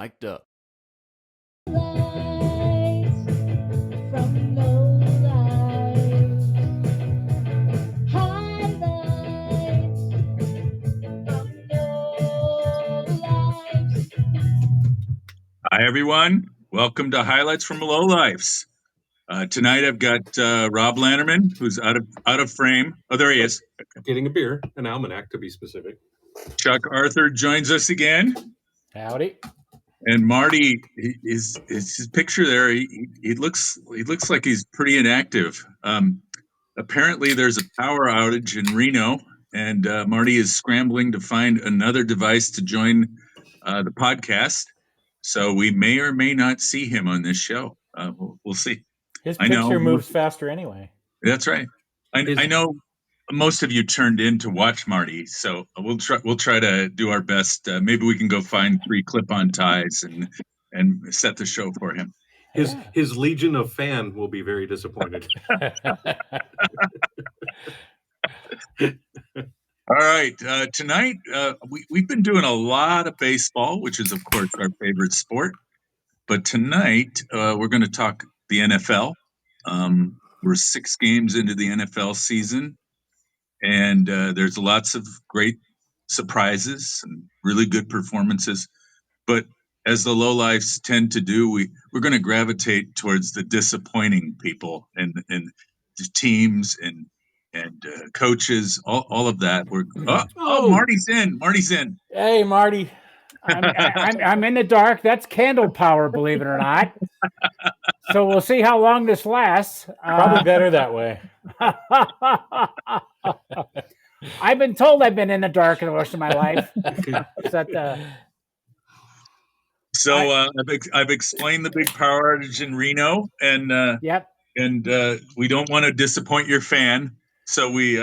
Mic'd up. Highlights from Lowlifes. Highlights from Lowlifes. Hi, everyone. Welcome to Highlights from Lowlifes. Tonight I've got Rob Lanterman, who's out of frame. Oh, there he is. Getting a beer, an almanac to be specific. Chuck Arthur joins us again. Howdy. And Marty, his picture there, he looks like he's pretty inactive. Apparently there's a power outage in Reno, and Marty is scrambling to find another device to join the podcast. So we may or may not see him on this show. We'll see. His I know. picture moves faster anyway. That's right. I know most of you tuned in to watch Marty, so we'll try to do our best. Maybe we can go find 3 clip-on ties and set the show for him. His legion of fan will be very disappointed. All right. Tonight, we've been doing a lot of baseball, which is, of course, our favorite sport. But tonight, we're going to talk the NFL. We're 6 games into the NFL season, and there's lots of great surprises and really good performances. But as the Lowlifes tend to do, we're going to gravitate towards the disappointing people and the teams and coaches, all of that. Marty's in. Hey, Marty. I'm in the dark. That's candle power, believe it or not. So we'll see how long this lasts. Probably better that way. I've been told I've been in the dark the rest of my life. I've explained the big power outage in Reno, and yep. And we don't want to disappoint your fan, so we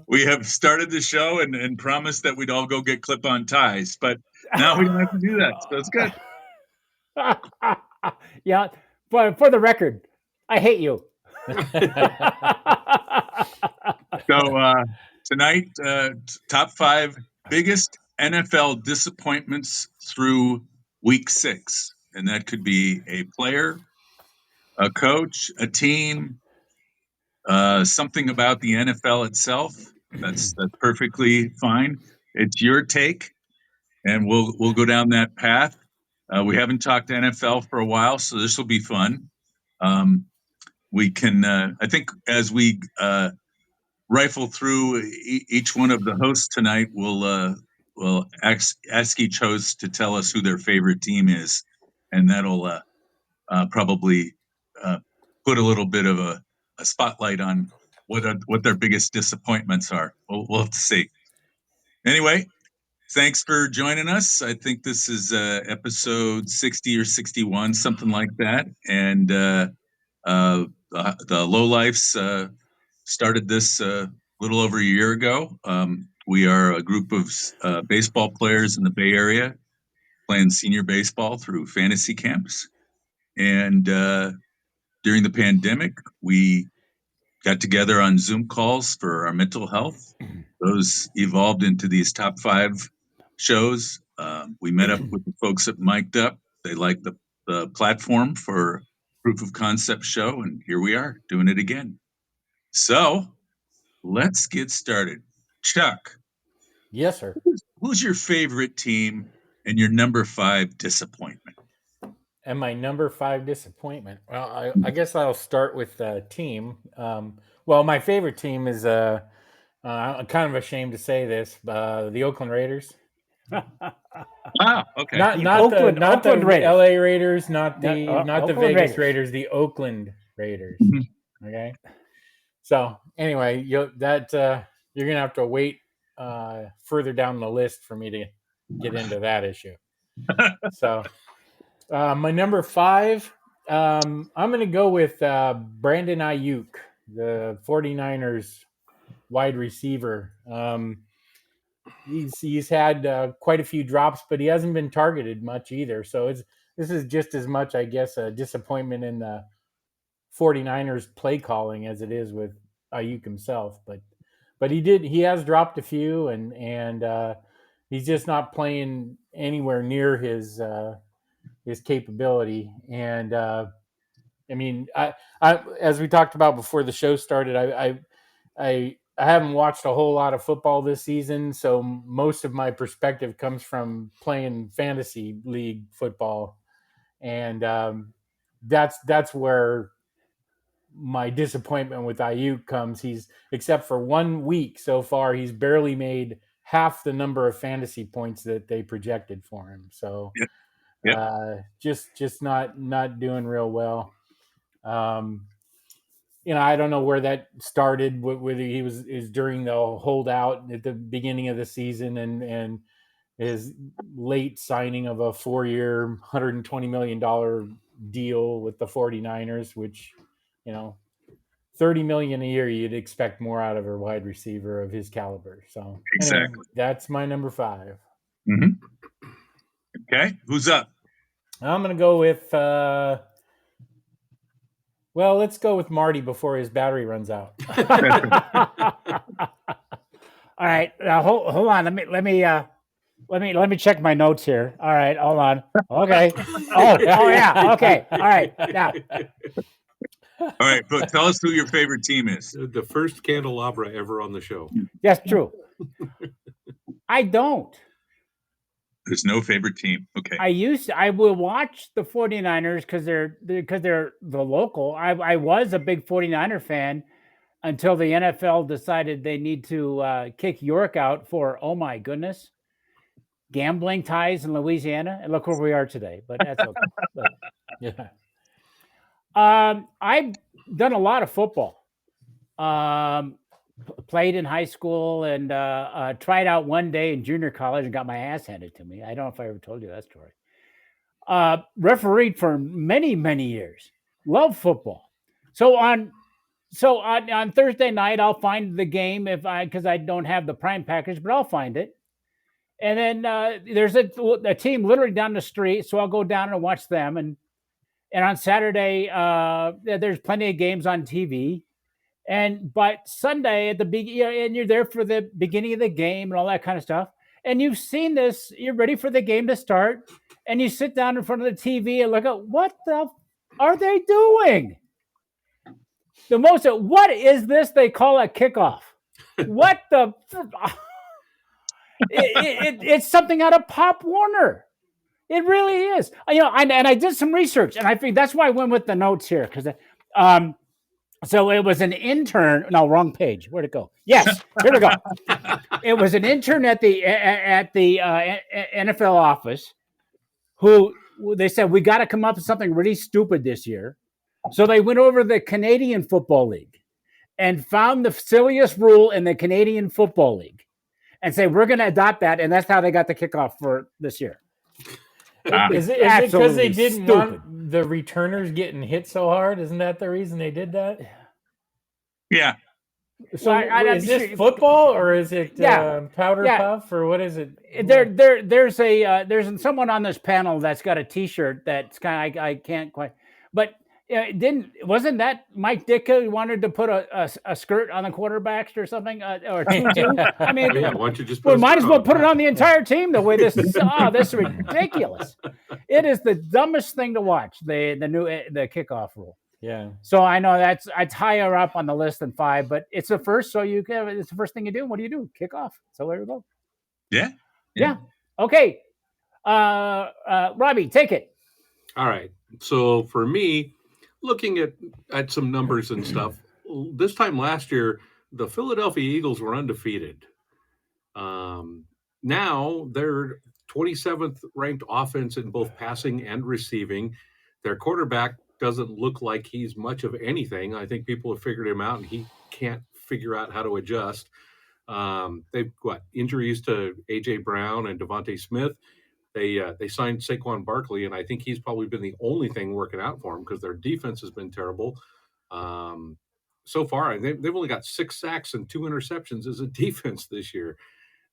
we have started the show and promised that we'd all go get clip-on ties, but now we don't have to do that, so it's good. Yeah, but for the record, I hate you. So tonight, top 5 biggest NFL disappointments through week 6. And that could be a player, a coach, a team, something about the NFL itself. That's perfectly fine. It's your take, and we'll go down that path. We haven't talked NFL for a while, so this will be fun. We can, I think, as we rifle through each one of the hosts tonight, we'll ask each host to tell us who their favorite team is, and that'll probably put a little bit of a spotlight on what their biggest disappointments are. We'll have to see. Anyway, thanks for joining us. I think this is episode 60 or 61, something like that. And the Lowlifes started this a little over a year ago. We are a group of baseball players in the Bay Area playing senior baseball through fantasy camps. And during the pandemic, we got together on Zoom calls for our mental health. Those evolved into these top 5 shows. We met up with the folks at Mic'd Up. They liked the platform for proof of concept show, and here we are doing it again. So let's get started. Chuck. Yes, sir. Who's your favorite team and your number 5 disappointment? And my number 5 disappointment. Well, I guess I'll start with team. Well, my favorite team is I'm kind of ashamed to say this, the Oakland Raiders. Okay. Not the Raiders. LA Raiders, not the Vegas Raiders, the Oakland Raiders. Mm-hmm. Okay. So anyway, you're gonna have to wait further down the list for me to get into that issue. So. My number 5, I'm going to go with Brandon Ayuk, the 49ers wide receiver. He's had quite a few drops, but he hasn't been targeted much either. So this is just as much, I guess, a disappointment in the 49ers play calling as it is with Ayuk himself. But he has dropped a few, and he's just not playing anywhere near his capability. And I mean, I as we talked about before the show started, I haven't watched a whole lot of football this season, so most of my perspective comes from playing fantasy league football, and that's where my disappointment with Ayuk comes. He's, except for 1 week so far, he's barely made half the number of fantasy points that they projected for him. So just not doing real well. I don't know where that started, whether he is during the holdout at the beginning of the season and his late signing of a 4-year, $120 million deal with the 49ers, which, $30 million a year, you'd expect more out of a wide receiver of his caliber. So Exactly. anyway, that's my number 5. Mm-hmm. Okay, who's up? I'm going to go with, let's go with Marty before his battery runs out. All right, hold on. Let me check my notes here. All right, hold on. Okay. Oh yeah. Okay. All right. Now. All right, but tell us who your favorite team is. The first candelabra ever on the show. That's true. I don't. There's no favorite team. Okay. I will watch the 49ers because they're the local. I was a big 49er fan until the NFL decided they need to kick York out for, oh my goodness, gambling ties in Louisiana. And look where we are today. But that's okay. But, yeah. I've done a lot of football. Played in high school and tried out one day in junior college and got my ass handed to me. I don't know if I ever told you that story. Refereed for many, many years. Love football. So on Thursday night, I'll find the game because I don't have the Prime package, but I'll find it. And then there's a team literally down the street, so I'll go down and watch them. And on Saturday, there's plenty of games on TV. But Sunday at the beginning, and you're there for the beginning of the game and all that kind of stuff. And you've seen this, you're ready for the game to start, and you sit down in front of the TV and look at what the are they doing? What is this they call a kickoff? What the? It's something out of Pop Warner. It really is. And I did some research, and I think that's why I went with the notes here because. So it was an intern. No, wrong page. Where'd it go? Yes, here we go. It was an intern at the NFL office who they said, we got to come up with something really stupid this year. So they went over the Canadian Football League and found the silliest rule in the Canadian Football League and say, we're going to adopt that. And that's how they got the kickoff for this year. Is it because they didn't want the returners getting hit so hard? Isn't that the reason they did that? Yeah. So is this football or is it powder puff or what is it? There's someone on this panel that's got a T-shirt that's kind of I can't quite, but wasn't that Mike Ditka who wanted to put a skirt on the quarterbacks or something or tutu? I mean, why don't you just might as well put it on the entire team the way this is. This is ridiculous. It is the dumbest thing to watch. The kickoff rule. Yeah. So I know that's higher up on the list than 5, but it's the first. So it's the first thing you do. What do you do? Kick off. So there we go. Yeah. Okay. Robbie, take it. All right. So for me, looking at some numbers and stuff, this time last year, the Philadelphia Eagles were undefeated. Now they're 27th ranked offense in both passing and receiving. Their quarterback doesn't look like he's much of anything. I think people have figured him out, and he can't figure out how to adjust. They've got injuries to A.J. Brown and Devontae Smith. They signed Saquon Barkley, and I think he's probably been the only thing working out for them because their defense has been terrible. So far, they've only got 6 sacks and 2 interceptions as a defense this year.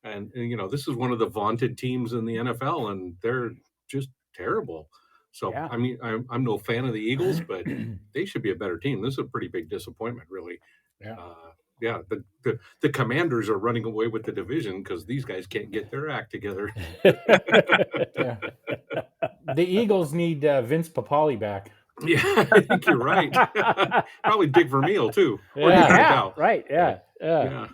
And this is one of the vaunted teams in the NFL, and they're just terrible. So, yeah. I mean, I'm no fan of the Eagles, but they should be a better team. This is a pretty big disappointment, really. Yeah. yeah, the Commanders are running away with the division because these guys can't get their act together. Yeah. The Eagles need Vince Papale back. Yeah, I think you're right. Probably Dick Vermeil too. Or Yeah. Dick Yeah, Vitale. right. Yeah. Yeah.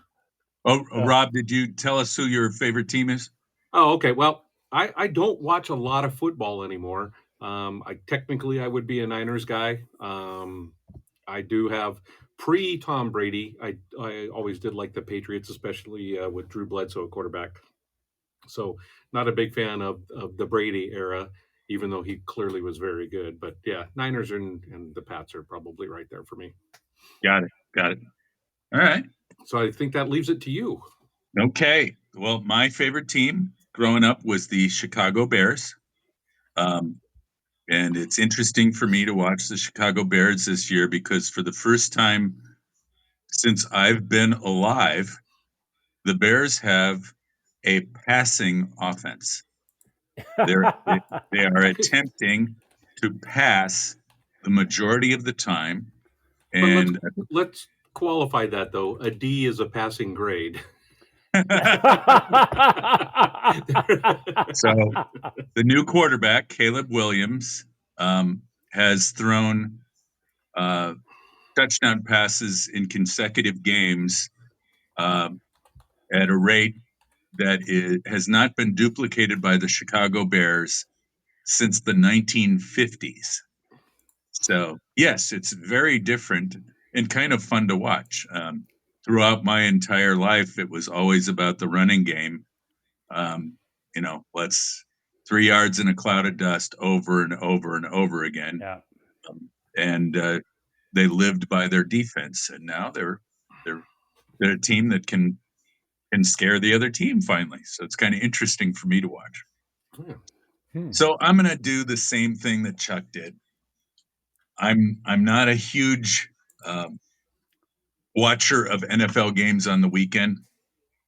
Oh, Rob, did you tell us who your favorite team is? Oh, okay. Well, I don't watch a lot of football anymore. I would be a Niners guy. I do have pre-Tom Brady. I always did like the Patriots, especially with Drew Bledsoe at quarterback. So not a big fan of the Brady era, even though he clearly was very good. But yeah, Niners and the Pats are probably right there for me. Got it. All right. So I think that leaves it to you. Okay. Well, my favorite team growing up was the Chicago Bears. And it's interesting for me to watch the Chicago Bears this year because for the first time since I've been alive, the Bears have a passing offense. They are attempting to pass the majority of the time. And let's qualify that though. A D is a passing grade. So the new quarterback, Caleb Williams, has thrown touchdown passes in consecutive games at a rate that has not been duplicated by the Chicago Bears since the 1950s. So, yes, it's very different and kind of fun to watch. Throughout my entire life, it was always about the running game. Let's 3 yards in a cloud of dust over and over and over again. Yeah. And they lived by their defense, and now they're a team that can scare the other team finally. So it's kind of interesting for me to watch. So I'm going to do the same thing that Chuck did. I'm not a huge watcher of NFL games on the weekend,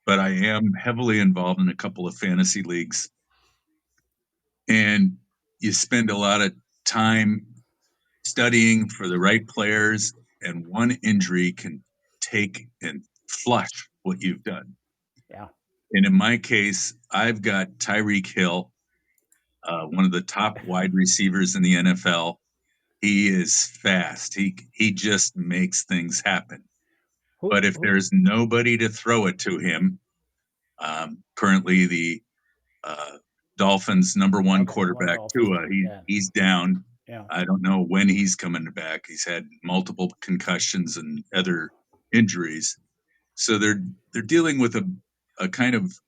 but I am heavily involved in a couple of fantasy leagues. And you spend a lot of time studying for the right players, and one injury can take and flush what you've done. Yeah. And in my case, I've got Tyreek Hill, one of the top wide receivers in the NFL. He is fast. He just makes things happen. But if there's nobody to throw it to him, currently the Dolphins' number one quarterback, Tua, he's down. Yeah. I don't know when he's coming back. He's had multiple concussions and other injuries. So they're dealing with a kind of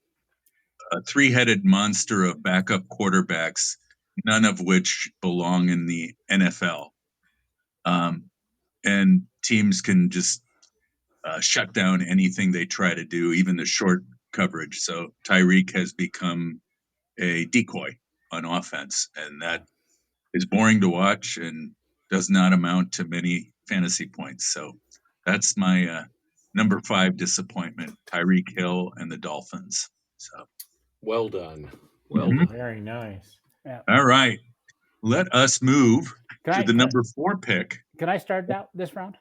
a three-headed monster of backup quarterbacks, none of which belong in the NFL. And teams can just shut down anything they try to do, even the short coverage. So Tyreek has become a decoy on offense, and that is boring to watch and does not amount to many fantasy points. So that's my number 5 disappointment, Tyreek Hill and the Dolphins. So well done. Well done. Very nice. Yeah. All right. Let us move to the number 4 pick. Can I start this round?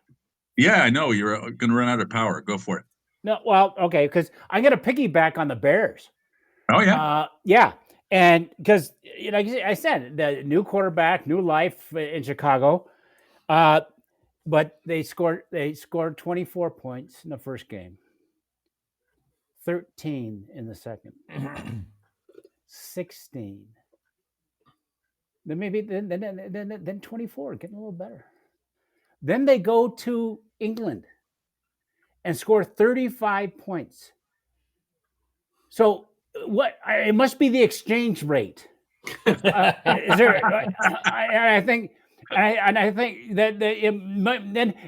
Yeah, I know. You're going to run out of power. Go for it. No, well, okay, because I'm going to piggyback on the Bears. Oh, yeah. Yeah. And because, like I said, the new quarterback, new life in Chicago. But they scored 24 points in the first game, 13 in the second, 16. Then maybe then 24, getting a little better. Then they go to England and score 35 points. So it must be the exchange rate. Is there? I think that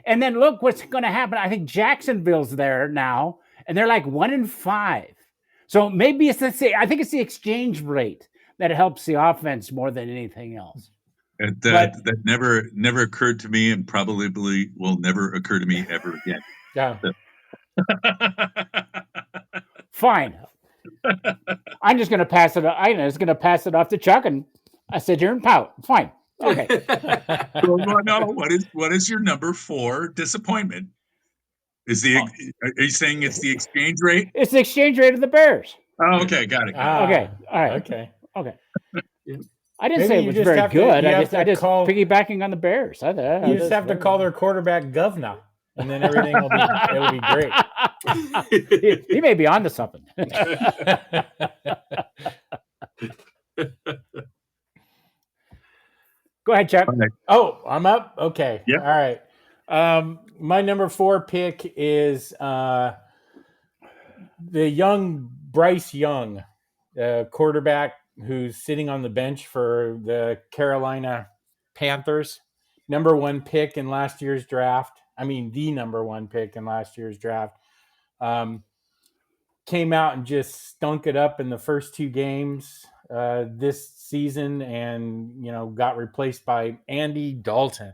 then look what's going to happen. I think Jacksonville's there now, and they're like 1-5. So maybe I think it's the exchange rate that helps the offense more than anything else. That never occurred to me, and probably will never occur to me ever again. Yeah. Fine. I'm just going to pass it. I'm just going to pass it off to Chuck, and I sit here and pout. Fine. Okay. No. What is your number 4 disappointment? Are you saying it's the exchange rate? It's the exchange rate of the Bears. Oh, okay, got it. Okay, all right. Okay. Yeah. I didn't Maybe say it you was just very have to- good. you I have just to call- piggybacking on the Bears. You just have to call their quarterback governor, and then everything will be great. he may be onto something. Go ahead, Chuck. Okay. Oh, I'm up. Okay. Yeah. All right. My number 4 pick is the young Bryce Young, quarterback who's sitting on the bench for the Carolina Panthers. Number 1 pick in last year's draft. I mean, the number 1 pick in last year's draft. Came out and just stunk it up in the first 2 games this season, and got replaced by Andy Dalton.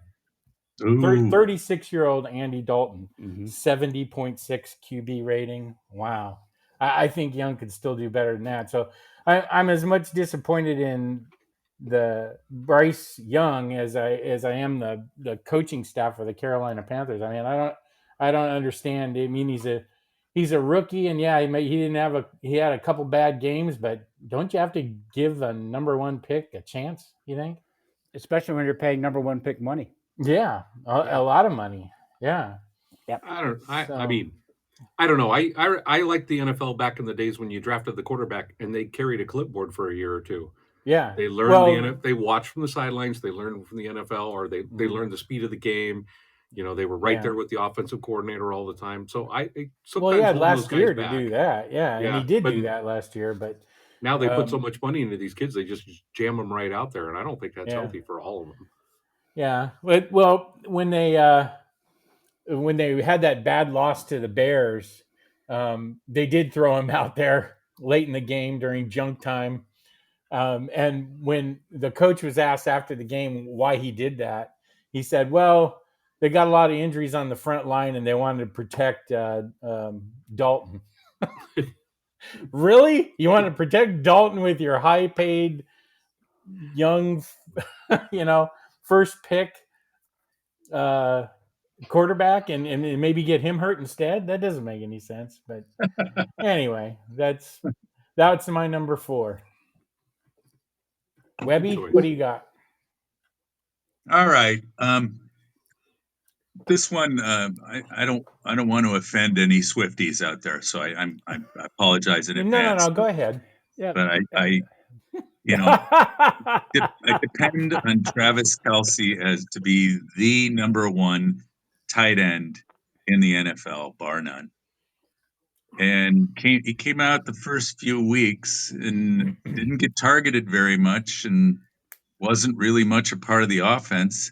36-year-old Andy Dalton, 70.6 QB rating. Wow. I think Young could still do better than that. So I'm as much disappointed in the Bryce Young as I am the coaching staff for the Carolina Panthers. I mean, I don't understand. I mean, he's a rookie, and yeah, he had a couple bad games, but don't you have to give a number 1 pick a chance, you think? Especially when you're paying number 1 pick money. Yeah, a lot of money. Yeah. Yep. I mean, I don't know. I like the NFL back in the days when you drafted the quarterback and they carried a clipboard for a year or 2. Yeah. They learned they watched from the sidelines, they learned from the NFL, or they learned the speed of the game. They were right there with the offensive coordinator all the time. So sometimes he had hold those last guys year back. to do that. Yeah, and he did do that last year, but now they put so much money into these kids, they just jam them right out there, and I don't think that's healthy for all of them. Yeah. Well, when they had that bad loss to the Bears, they did throw him out there late in the game during junk time. And when the coach was asked after the game why he did that, he said, well, they got a lot of injuries on the front line and they wanted to protect Dalton. Really? You want to protect Dalton with your high-paid young, first pick quarterback and maybe get him hurt instead? That doesn't make any sense. But anyway, that's my number 4. Webby, what do you got? All right. This one, I don't want to offend any Swifties out there, so I apologize in advance. No, go ahead. Yeah, but I depend on Travis Kelce as to be the number 1 tight end in the NFL, bar none. And he came out the first few weeks and didn't get targeted very much and wasn't really much a part of the offense.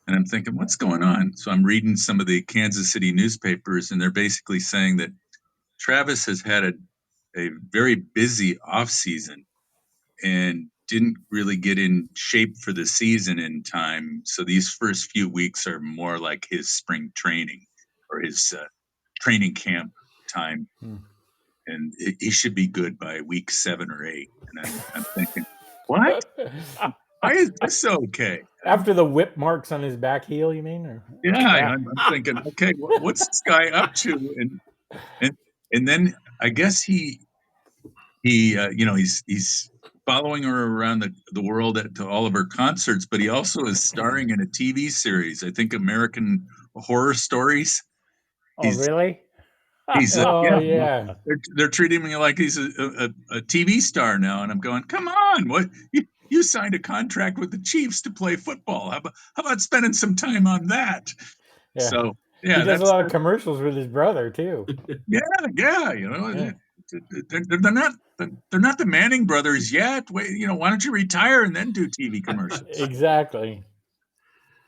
And I'm thinking, what's going on? So I'm reading some of the Kansas City newspapers, and they're basically saying that Travis has had a very busy offseason and didn't really get in shape for the season in time. So these first few weeks are more like his spring training or his training camp time. And he should be good by week 7 or 8. And I'm thinking, what? Why is this okay? After the whip marks on his back heel, you mean? Or? Yeah, I'm thinking, okay, what's this guy up to? And then I guess he's following her around the world to all of her concerts, but he also is starring in a TV series. I think American Horror Stories. Oh, really? He's yeah. They're treating me like he's a TV star now, and I'm going, come on, what? You signed a contract with the Chiefs to play football. How about spending some time on that? Yeah. So he does a lot of commercials with his brother too. Yeah. They're not the Manning brothers yet. Wait, why don't you retire and then do TV commercials? Exactly.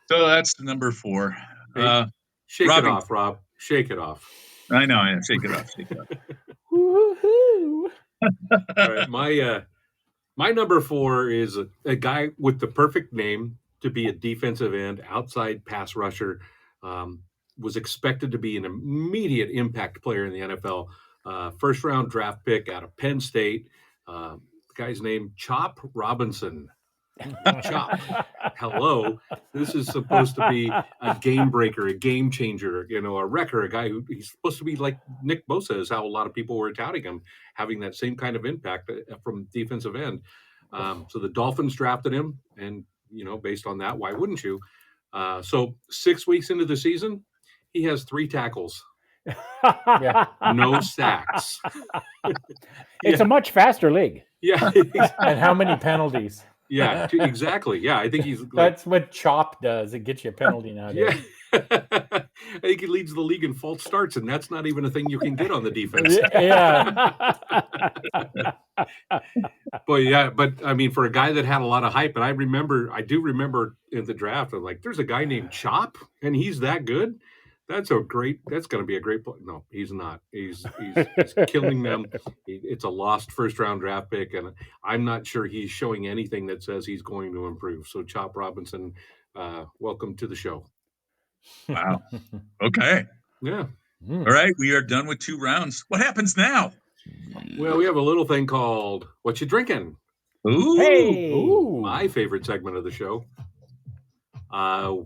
So that's number 4. Hey, shake Robbie. it off, Rob. Shake it off. I know. Shake it off. Shake it off. Woo-hoo. All right, my number 4 is a guy with the perfect name to be a defensive end, outside pass rusher. Was expected to be an immediate impact player in the NFL. First round draft pick out of Penn State. The guy's name, Chop Robinson. Chop. Hello, this is supposed to be a game breaker, a game changer, a wrecker, a guy who he's supposed to be like Nick Bosa is how a lot of people were touting him, having that same kind of impact from defensive end. So the Dolphins drafted him, and based on that, why wouldn't you? So 6 weeks into the season, he has 3 tackles. No sacks. It's a much faster league. Yeah. And how many penalties? Yeah, exactly. Yeah, I think he's that's what Chop does. It gets you a penalty nowadays. Yeah. I think he leads the league in false starts, and that's not even a thing you can get on the defense. Yeah. But I mean, for a guy that had a lot of hype, and I do remember in the draft, I'm like, there's a guy named Chop, and he's that good. That's going to be a great play. No, he's not. He's killing them. It's a lost first-round draft pick, and I'm not sure he's showing anything that says he's going to improve. So, Chop Robinson, welcome to the show. Wow. Okay. Yeah. All right. We are done with 2 rounds. What happens now? Well, we have a little thing called What You Drinking? Ooh. Hey. Ooh. My favorite segment of the show.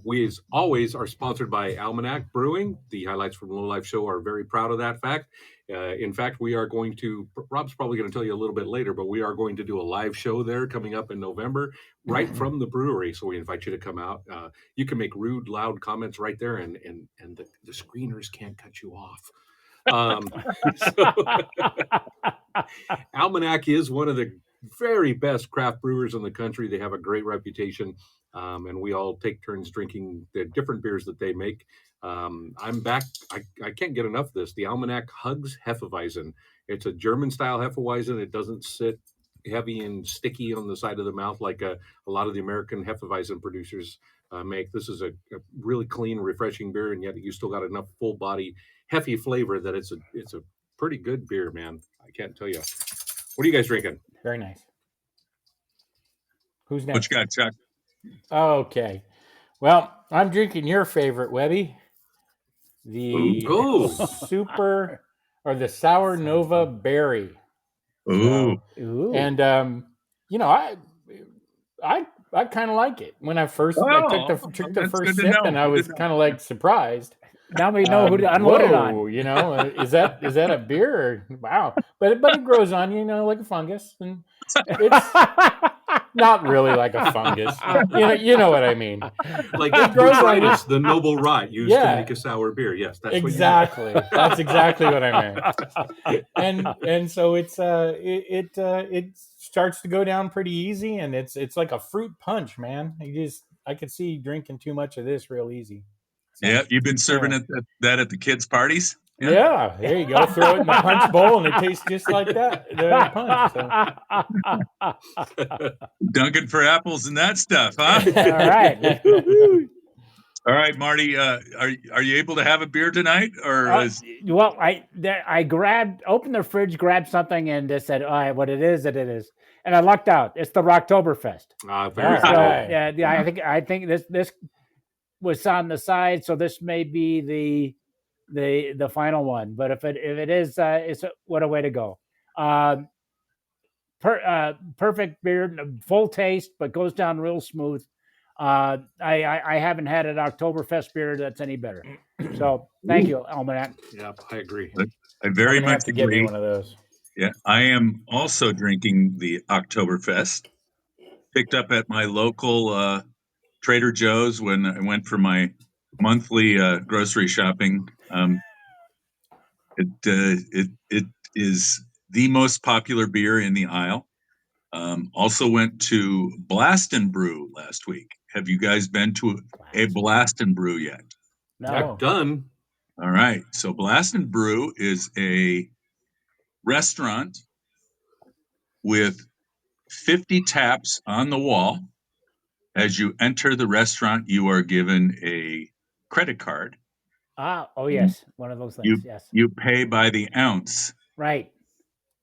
We, as always, are sponsored by Almanac Brewing. The highlights from Low Life Show are very proud of that fact. In fact, we are going to, Rob's probably going to tell you a little bit later, but we are going to do a live show there coming up in November, right from the brewery. So we invite you to come out. You can make rude, loud comments right there, and the screeners can't cut you off. Almanac is one of the very best craft brewers in the country. They have a great reputation, and we all take turns drinking the different beers that they make. I'm back. I can't get enough of this. The Almanac Hugs Hefeweizen. It's a German-style Hefeweizen. It doesn't sit heavy and sticky on the side of the mouth like a lot of the American Hefeweizen producers make. This is a really clean, refreshing beer, and yet you still got enough full-body, hefty flavor that it's a pretty good beer, man. I can't tell you. What are you guys drinking? Very nice. Who's next? What you got, Chuck? Okay. Well, I'm drinking your favorite, Webby. The super or the Sour Nova Berry. Ooh. So, and I kind of like it. When I first I took the first sip, and I was kind of like surprised. Now we know who to unload it on. Is that a beer? Or, wow. But it grows on you, like a fungus, and it's not really like a fungus. You know what I mean. Like botrytis, the noble rot used to make a sour beer. Yes, that's exactly. That's exactly what I meant. And so it starts to go down pretty easy, and it's like a fruit punch, man. I could see drinking too much of this real easy. So, yeah, you've been serving that at the kids' parties? Yeah, there you go. Throw it in the punch bowl, and it tastes just like that. The punch. So. Dunking for apples and that stuff, huh? All right. All right, Marty. Are you able to have a beer tonight, or well, I opened the fridge, grabbed something, and just said, "All right, what it is, and I lucked out. It's the Rocktoberfest. Very good. Yeah. I think this was on the side, so this may be the final one. But if it is, what a way to go. Perfect beer, full taste, but goes down real smooth. I haven't had an Oktoberfest beer that's any better. So thank you, Almanac. Yeah, I agree. I very much agree. Get me one of those. Yeah, I am also drinking the Oktoberfest. Picked up at my local Trader Joe's when I went for my monthly grocery shopping. It is the most popular beer in the aisle. Also went to Blast and Brew last week. Have you guys been to a Blast and Brew yet? No. Not done. All right. So Blast and Brew is a restaurant with 50 taps on the wall. As you enter the restaurant, you are given a credit card. Oh yes, one of those things. Yes. You pay by the ounce. Right.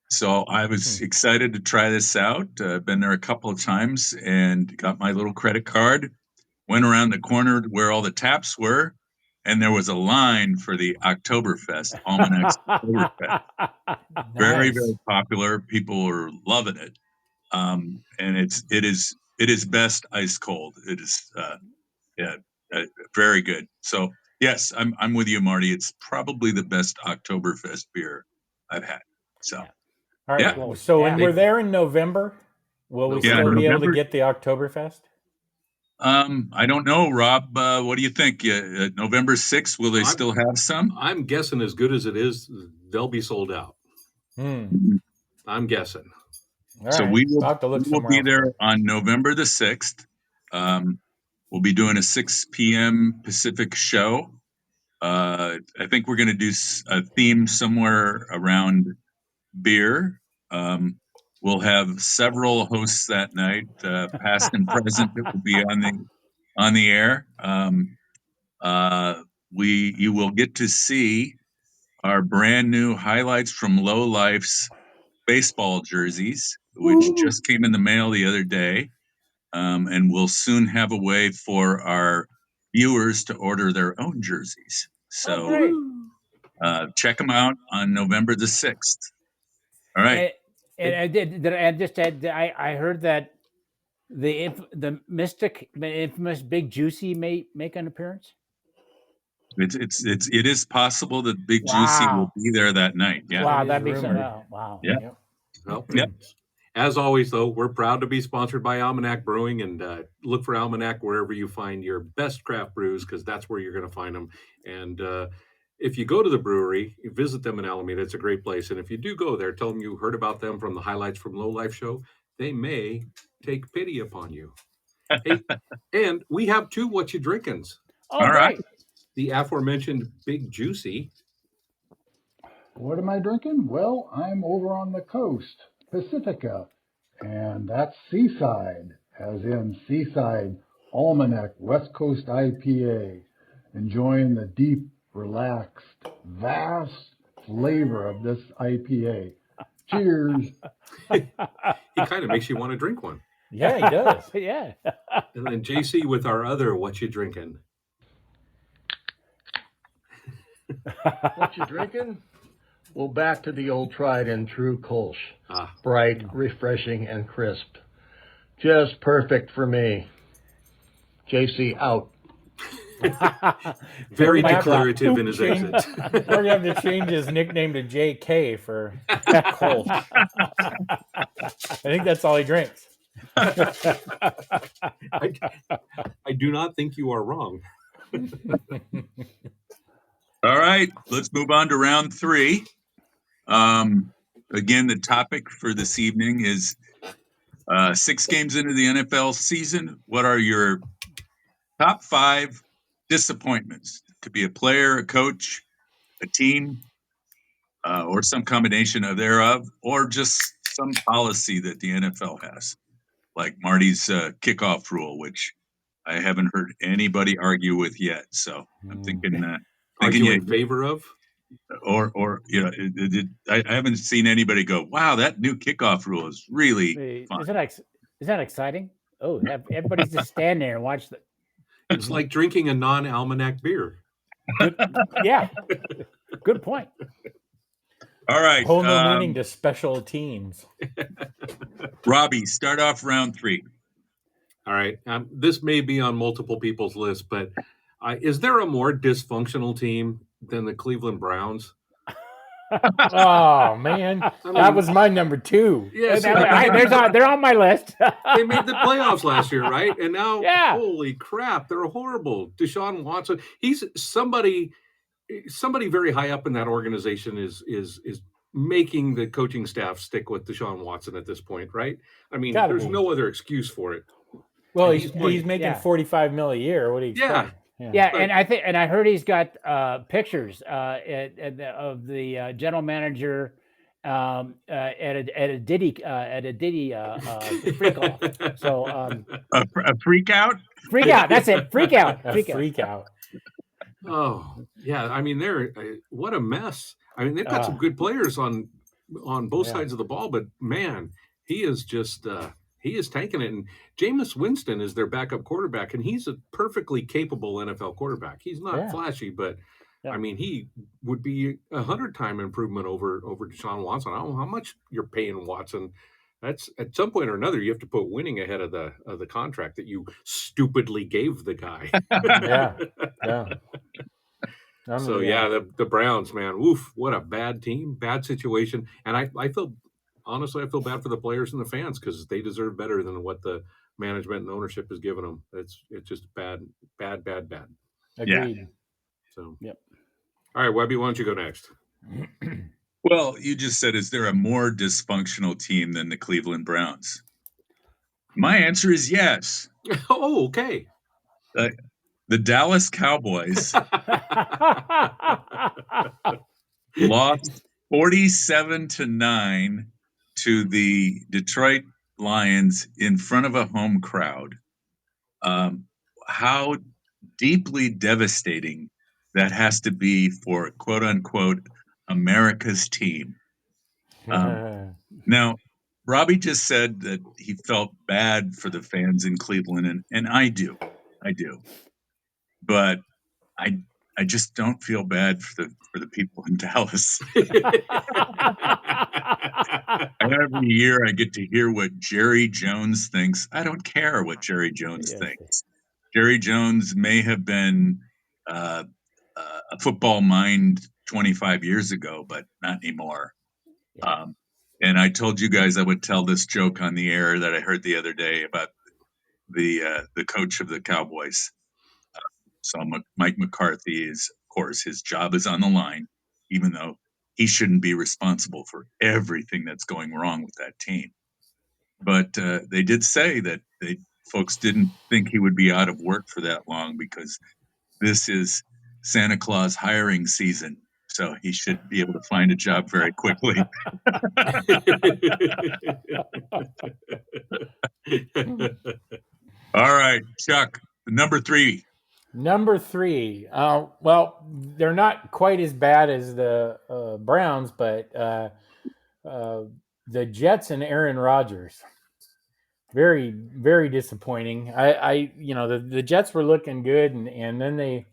So I was excited to try this out. Been there a couple of times and got my little credit card. Went around the corner where all the taps were, and there was a line for the Oktoberfest, Almanac's Oktoberfest. Nice. Very, very popular. People are loving it. And it is it is best ice cold. It is very good. So yes, I'm with you, Marty. It's probably the best Oktoberfest beer I've had. So Yeah. All right. Yeah. So when we're there in November, will we still be able to get the Oktoberfest? I don't know, Rob. What do you think? November 6th, will they still have some? I'm guessing as good as it is, they'll be sold out. I'm guessing. All so right. we will, I'll have to look we will be else. there on November the 6th. We'll be doing a 6 p.m. Pacific show. I think we're going to do a theme somewhere around beer. We'll have several hosts that night, past and present, that will be on the air. You will get to see our brand new highlights from Lowlifes baseball jerseys, which just came in the mail the other day. And we'll soon have a way for our viewers to order their own jerseys. So check them out on November the 6th. All right. And I did I just add, I heard that the infamous Big Juicy may make an appearance. It is possible that Big Juicy will be there that night. Yeah. Wow, that'd be wow. Yeah. Yep. Well, as always, though, we're proud to be sponsored by Almanac Brewing, and look for Almanac wherever you find your best craft brews, because that's where you're going to find them. And if you go to the brewery, you visit them in Alameda, it's a great place. And if you do go there, tell them you heard about them from the Highlights from Low Life show. They may take pity upon you. Hey, and we have 2 What You Drinkins. Oh, all right. The aforementioned Big Juicy. What am I drinking? Well, I'm over on the coast, Pacifica, and that's Seaside, as in Seaside Almanac West Coast IPA. Enjoying the deep, relaxed, vast flavor of this IPA. Cheers. He kind of makes you want to drink one. Yeah, he does. Yeah. And then JC with our other What You Drinking. What you drinking? Well, back to the old tried and true Kolsch. Bright, refreshing, and crisp. Just perfect for me. JC out. Very declarative in his exit. We're going to have to change his nickname to JK for Kolsch. I think that's all he drinks. I do not think you are wrong. All right, let's move on to round 3. Again, the topic for this evening is 6 games into the NFL season. What are your top 5 disappointments? It could be a player, a coach, a team, or some combination of thereof, or just some policy that the NFL has, like Marty's kickoff rule, which I haven't heard anybody argue with yet. So I'm thinking argue in favor of, or you know, I haven't seen anybody go, wow, that new kickoff rule is really fun. Is that exciting? Oh, everybody's just stand there and watch the. It's like drinking a non-almanac beer. Yeah, good point. All right, whole new meaning to special teams. Robbie, start off round 3. All right, this may be on multiple people's list, but is there a more dysfunctional team than the Cleveland Browns? Oh man, that was my number 2. Yes, they're on my list. They made the playoffs last year, right? And now, holy crap, they're horrible. Deshaun Watson, he's somebody very high up in that organization is making the coaching staff stick with Deshaun Watson at this point, right? I mean, there's no other excuse for it. Well, he's making $45 million a year. What do you expect? Yeah, and I heard he's got pictures of the general manager at a Diddy freak off. So a freak out. Freak out. That's it. Freak out. Freak out. Oh yeah, I mean they're what a mess. I mean they've got some good players on both sides of the ball, but man, he is just. He is tanking it, and Jameis Winston is their backup quarterback, and he's a perfectly capable NFL quarterback. He's not flashy, but I mean, he would be 100-time improvement over Deshaun Watson. I don't know how much you're paying Watson That's at some point or another, you have to put winning ahead of the contract that you stupidly gave the guy. Yeah. So yeah, the Browns, man, oof, what a bad team, bad situation. And I feel honestly, I feel bad for the players and the fans because they deserve better than what the management and ownership has given them. It's just bad. Agreed. Yeah. So Yep. All right, Webby, why don't you go next? Well, you just said, is there a more dysfunctional team than the Cleveland Browns? My answer is yes. Oh, okay. The Dallas Cowboys lost 47-9 to the Detroit Lions in front of a home crowd. How deeply devastating that has to be for quote unquote America's team. Now, Robbie just said that he felt bad for the fans in Cleveland, and I do, but I just don't feel bad for the people in Dallas. Every year I get to hear what Jerry Jones thinks. I don't care what Jerry Jones thinks. Jerry Jones may have been a football mind 25 years ago, but not anymore. Yeah. And I told you guys I would tell this joke on the air that I heard the other day about the coach of the Cowboys. So Mike McCarthy is, of course, his job is on the line, even though he shouldn't be responsible for everything that's going wrong with that team. But they did say that folks didn't think he would be out of work for that long because this is Santa Claus hiring season. So he should be able to find a job very quickly. All right, Chuck, number 3. Number 3. Well, they're not quite as bad as the Browns, but the Jets and Aaron Rodgers. Very, very disappointing. The Jets were looking good, and then they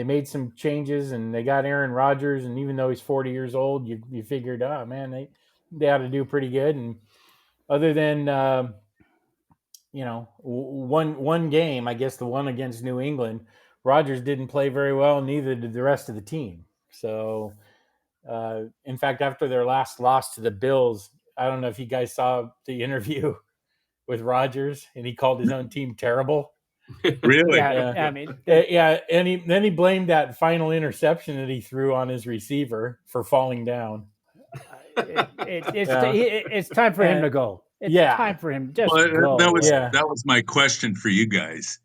made some changes, and they got Aaron Rodgers, and even though he's 40 years old, you figured, oh man, they ought to do pretty good. And other than one game, I guess the one against New England, Rodgers didn't play very well, neither did the rest of the team. So, in fact, after their last loss to the Bills, I don't know if you guys saw the interview with Rodgers, and he called his own team terrible. Really? Yeah. I mean, and then he blamed that final interception that he threw on his receiver for falling down. It's time for him to go. It's time for him just go. That was my question for you guys.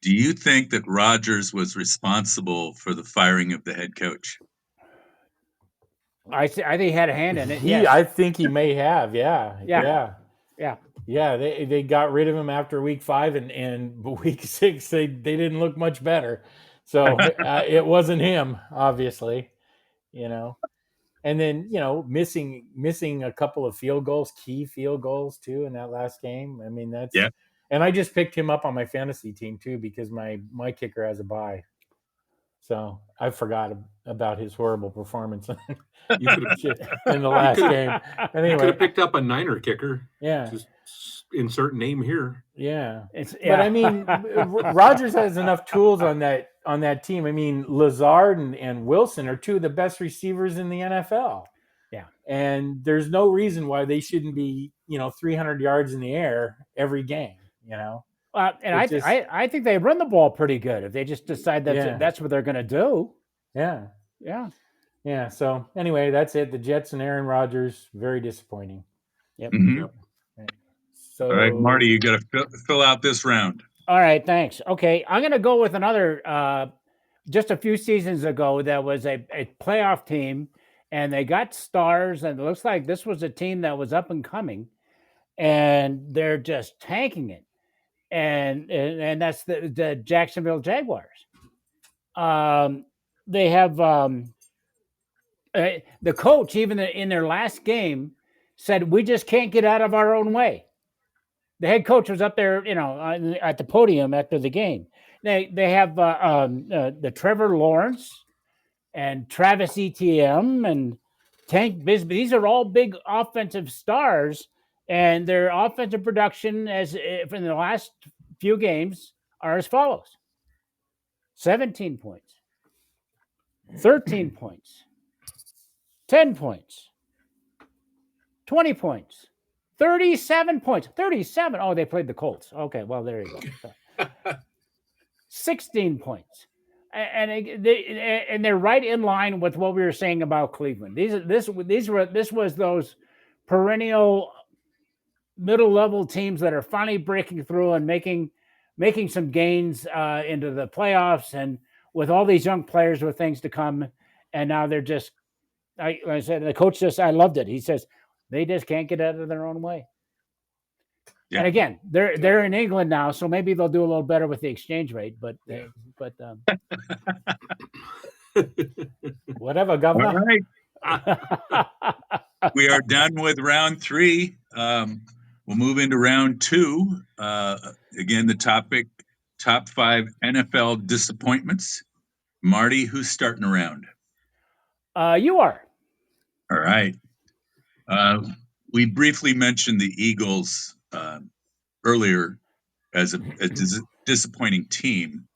Do you think that Rodgers was responsible for the firing of the head coach? I think he had a hand in it. I think he may have. Yeah. They got rid of him after week 5, and week 6 they didn't look much better. So it wasn't him, obviously. And then missing a couple of key field goals too in that last game. I mean and I just picked him up on my fantasy team too because my kicker has a bye. So I forgot about his horrible performance in the last game. Anyway, you could have picked up a Niner kicker. Yeah. Just insert name here. Yeah. But I mean, Rodgers has enough tools on that team. I mean, Lazard and Wilson are 2 of the best receivers in the NFL. Yeah. And there's no reason why they shouldn't be, 300 yards in the air every game, And I think they run the ball pretty good if they just decide that's what they're going to do. Yeah. Yeah. So anyway, that's it. The Jets and Aaron Rodgers, very disappointing. Yep. Mm-hmm. Yep. So, all right, Marty, you got to fill out this round. All right, thanks. Okay, I'm going to go with another. Just a few seasons ago, there was a playoff team, and they got stars, and it looks like this was a team that was up and coming, and they're just tanking it. And that's the Jacksonville Jaguars. They have the coach, even in their last game, said, we just can't get out of our own way. The head coach was up there, at the podium after the game. They have the Trevor Lawrence and Travis Etienne and Tank Bisbee. These are all big offensive stars, And their offensive production as in the last few games are as follows: 17 points, 13 points, 10 points, 20 points, 37 points, 37. Oh, they played the Colts. Okay, well, there you go. 16 points. And they're right in line with what we were saying about Cleveland. This was those perennial middle-level teams that are finally breaking through and making some gains into the playoffs, and with all these young players with things to come. And now they're just, like I said, the coach I loved it. He says they just can't get out of their own way. Yeah. And again, they're in England now, so maybe they'll do a little better with the exchange rate. But whatever, Governor. All right. We are done with round 3. We'll move into round 2. Again, the topic: top 5 NFL disappointments. Marty, who's starting around? You are. All right. We briefly mentioned the Eagles earlier as a disappointing team,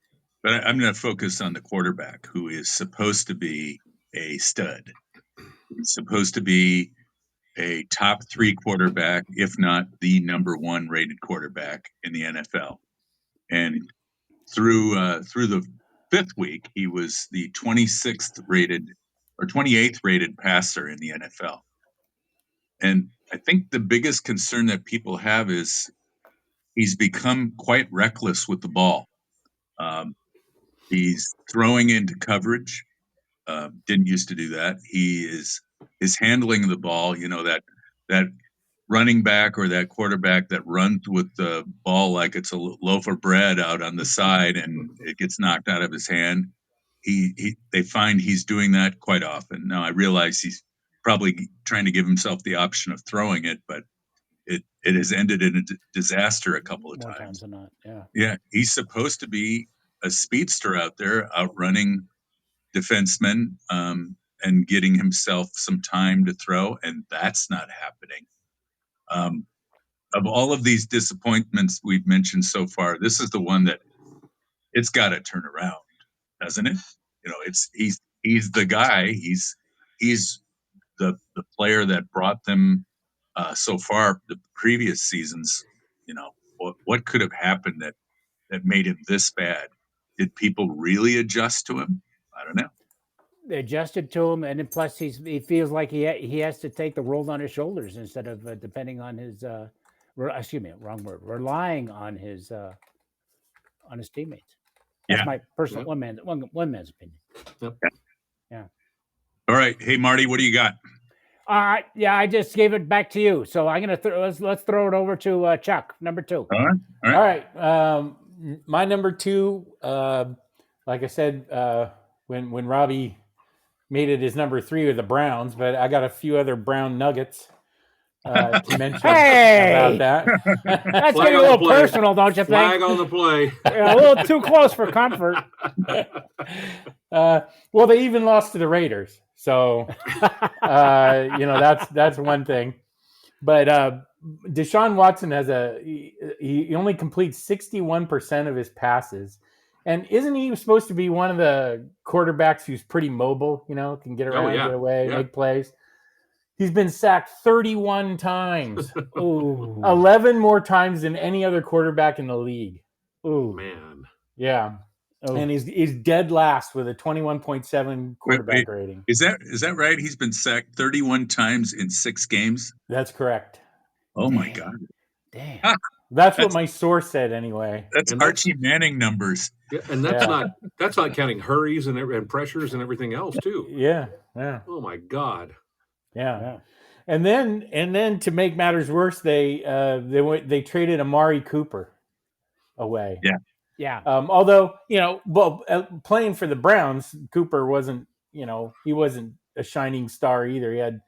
but I'm going to focus on the quarterback, who is supposed to be a stud. He's supposed to be a top 3 quarterback, if not the number 1 rated quarterback in the NFL. And through the 5th week, he was the 26th rated or 28th rated passer in the NFL. And I think the biggest concern that people have is he's become quite reckless with the ball. He's throwing into coverage. Didn't used to do that. He is handling the ball. That running back or that quarterback that runs with the ball like it's a loaf of bread out on the side and it gets knocked out of his hand. They find he's doing that quite often. Now I realize he's probably trying to give himself the option of throwing it, but it has ended in a disaster a couple of times. More times than not, yeah. Yeah, he's supposed to be a speedster out there outrunning defensemen and getting himself some time to throw, and that's not happening. Of all of these disappointments we've mentioned so far, this is the one that it's got to turn around, doesn't it? He's the guy. He's the player that brought them so far the previous seasons. What could have happened that made him this bad? Did people really adjust to him? I don't know. They adjusted to him, and then plus he feels like he has to take the world on his shoulders instead of depending on his relying on his teammates. That's my personal one man's opinion. Yep. Yeah. All right, hey Marty, what do you got? I just gave it back to you, so I'm gonna let's throw it over to Chuck, number 2. All right. My number 2, like I said, when Robbie made it his number 3 with the Browns, but I got a few other Brown Nuggets to mention about that. That's getting a little personal, don't you think? Flag on the play. A little too close for comfort. Well, they even lost to the Raiders, so that's one thing. But Deshaun Watson he only completes 61% of his passes. And isn't he supposed to be one of the quarterbacks who's pretty mobile, can get around, get away, make plays? He's been sacked 31 times. 11 more times than any other quarterback in the league. Oh, man. Yeah. And he's dead last with a 21.7 quarterback rating. Is that right? He's been sacked 31 times in 6 games? That's correct. Oh, my God. Damn. That's what my source said anyway. That's Archie Manning numbers. Yeah, and that's not counting hurries and pressures and everything else too. Yeah. Oh my God. Yeah. And then to make matters worse, they traded Amari Cooper away. Yeah. Although playing for the Browns, Cooper wasn't he wasn't a shining star either. He had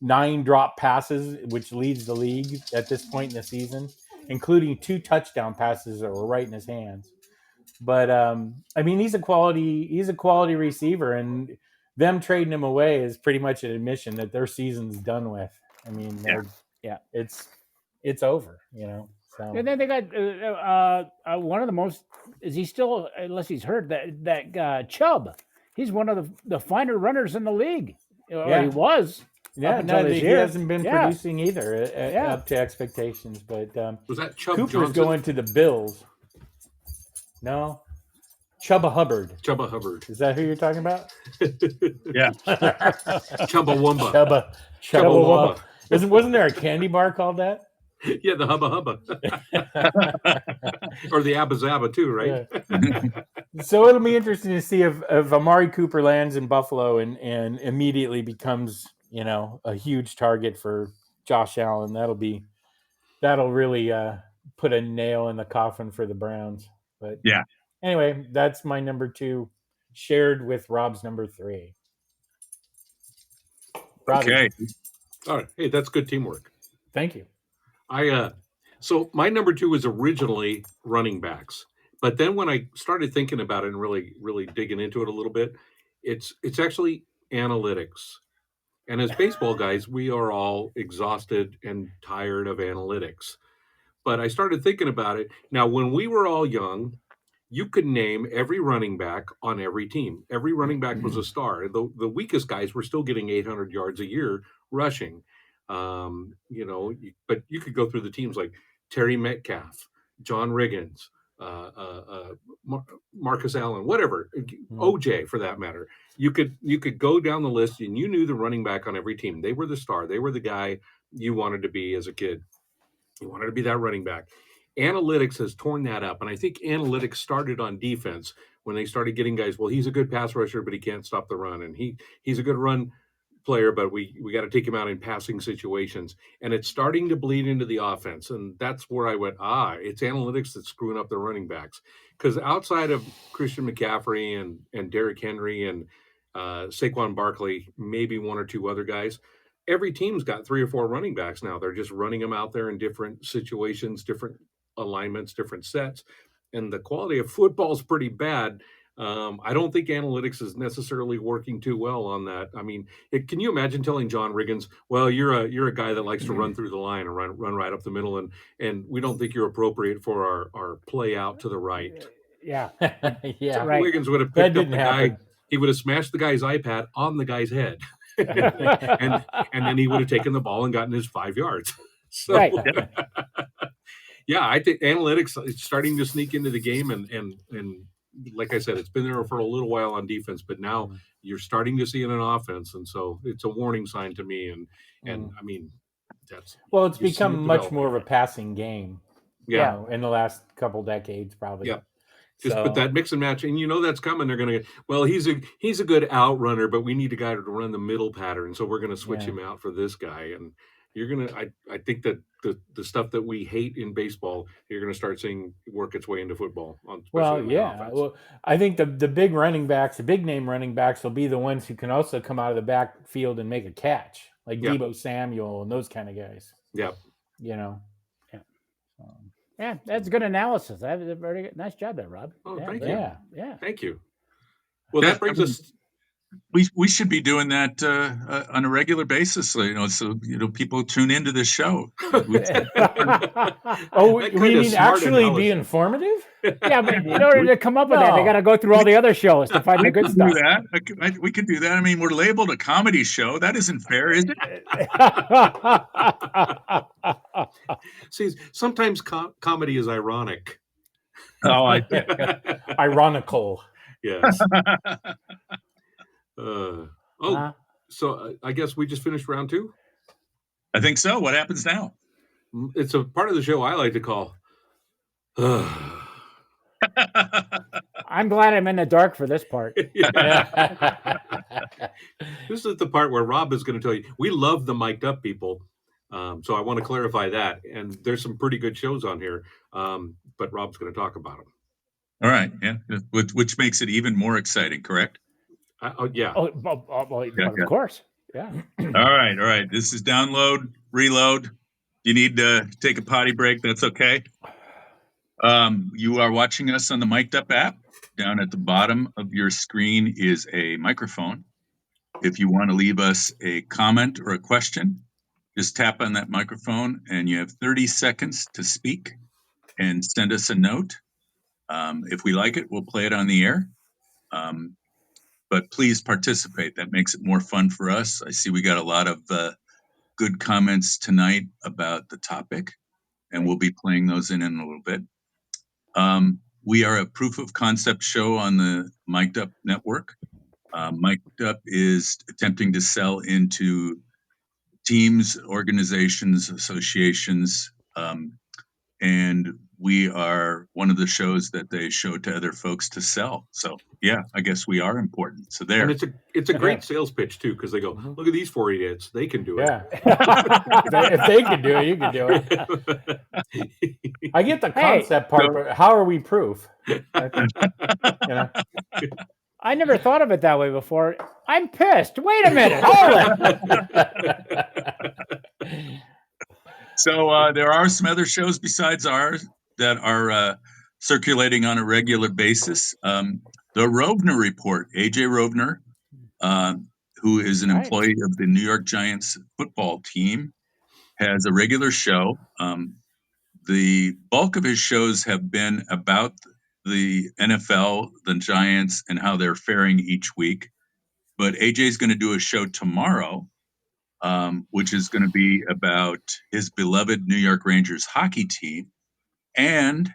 9 drop passes, which leads the league at this point in the season, including 2 touchdown passes that were right in his hands. But he's a quality receiver, and them trading him away is pretty much an admission that their season's done with. it's over. So And then they got one of the most. Is he still? Unless he's hurt, that Chubb. He's one of the finer runners in the league. Or he was. Yeah, he hasn't been producing either up to expectations. But was that Chubb Cooper's Johnson? going to the Bills? No, Chubba Hubbard. Chubba Hubbard. Is that who you're talking about? Yeah. Chumbawamba. Chumbawamba. Wasn't there a candy bar called that? Yeah, the Hubba Hubba. Or the Abba Zabba too, right? Yeah. So it'll be interesting to see if Amari Cooper lands in Buffalo and immediately becomes, a huge target for Josh Allen. That'll really put a nail in the coffin for the Browns. But yeah. Anyway, that's my number 2, shared with Rob's number 3. Robbie. Okay. All right. Hey, that's good teamwork. Thank you. So my number 2 was originally running backs, but then when I started thinking about it and really, really digging into it a little bit, it's actually analytics. And as baseball guys, we are all exhausted and tired of analytics. But I started thinking about it. Now, when we were all young, you could name every running back on every team. Every running back was a star. The weakest guys were still getting 800 yards a year rushing. But you could go through the teams like Terry Metcalf, John Riggins, Marcus Allen, whatever, OJ for that matter. You could go down the list and you knew the running back on every team. They were the star. They were the guy you wanted to be as a kid. You wanted to be that running back. Analytics has torn that up. And I think analytics started on defense when they started getting guys, well, he's a good pass rusher, but he can't stop the run. And he's a good run player, but we got to take him out in passing situations. And it's starting to bleed into the offense. And that's where I went, it's analytics that's screwing up the running backs. Because outside of Christian McCaffrey and Derrick Henry and Saquon Barkley, maybe one or two other guys, every team's got 3 or 4 running backs now. They're just running them out there in different situations, different alignments, different sets. And the quality of football is pretty bad. I don't think analytics is necessarily working too well on that. I mean, can you imagine telling John Riggins, well, you're a guy that likes to run through the line and run right up the middle, and we don't think you're appropriate for our play out to the right. Yeah. Yeah. Right. Riggins would have picked up the guy. He would have smashed the guy's iPad on the guy's head. and then he would have taken the ball and gotten his 5 yards. So, right. Yeah, I think analytics is starting to sneak into the game, and like I said, it's been there for a little while on defense, but now you're starting to see it in offense, and so it's a warning sign to me. And I mean, it's become much more of a passing game. Yeah, in the last couple decades, probably. Yeah. But that mix and match, and that's coming. They're going to, well, he's a good out runner, but we need a guy to run the middle pattern, so we're going to switch him out for this guy. And you're going to, I think that the stuff that we hate in baseball, you're going to start seeing work its way into football. Well, I think the big running backs, the big name running backs, will be the ones who can also come out of the backfield and make a catch, like Deebo Samuel and those kind of guys. Yeah. Yeah, that's good analysis. That was a very good, nice job there, Rob. Oh, thank you. Yeah. Thank you. Well, that brings us. We should be doing that on a regular basis, so people tune into this show. You mean actually be informative? Yeah, but in order to come up with that, they got to go through all the other shows to find the good stuff. We could do that. I mean, we're labeled a comedy show. That isn't fair, is it? See, sometimes comedy is ironic. Oh, ironical. Yes. So I guess we just finished round 2? I think so. What happens now? It's a part of the show I like to call. I'm glad I'm in the dark for this part. This is the part where Rob is going to tell you, we love the mic'd up people. So I want to clarify that. And there's some pretty good shows on here. But Rob's going to talk about them. All right. Yeah. Which makes it even more exciting, correct? Yeah. Of course. Yeah. All right. This is download, reload. You need to take a potty break. That's okay. You are watching us on the Mic'd Up app. Down at the bottom of your screen is a microphone. If you want to leave us a comment or a question, just tap on that microphone, and you have 30 seconds to speak and send us a note. If we like it, we'll play it on the air. But please participate. That makes it more fun for us. I see we got a lot of good comments tonight about the topic, and we'll be playing those in a little bit. We are a proof of concept show on the Mic'd Up network. Mic'd Up is attempting to sell into teams, organizations, associations, and we are one of the shows that they show to other folks to sell. So yeah, I guess we are important. So there. And it's a great sales pitch too, because they go, look at these 4 idiots, they can do it. Yeah. If they can do it, you can do it. I get the concept part, but how are we proof? I never thought of it that way before. I'm pissed. Wait a minute. Hold it. So there are some other shows besides ours that are circulating on a regular basis. The Rovner Report, AJ Rovner, who is an employee of the New York Giants football team, has a regular show. The bulk of his shows have been about the NFL, the Giants, and how they're faring each week. But AJ is going to do a show tomorrow, which is going to be about his beloved New York Rangers hockey team. And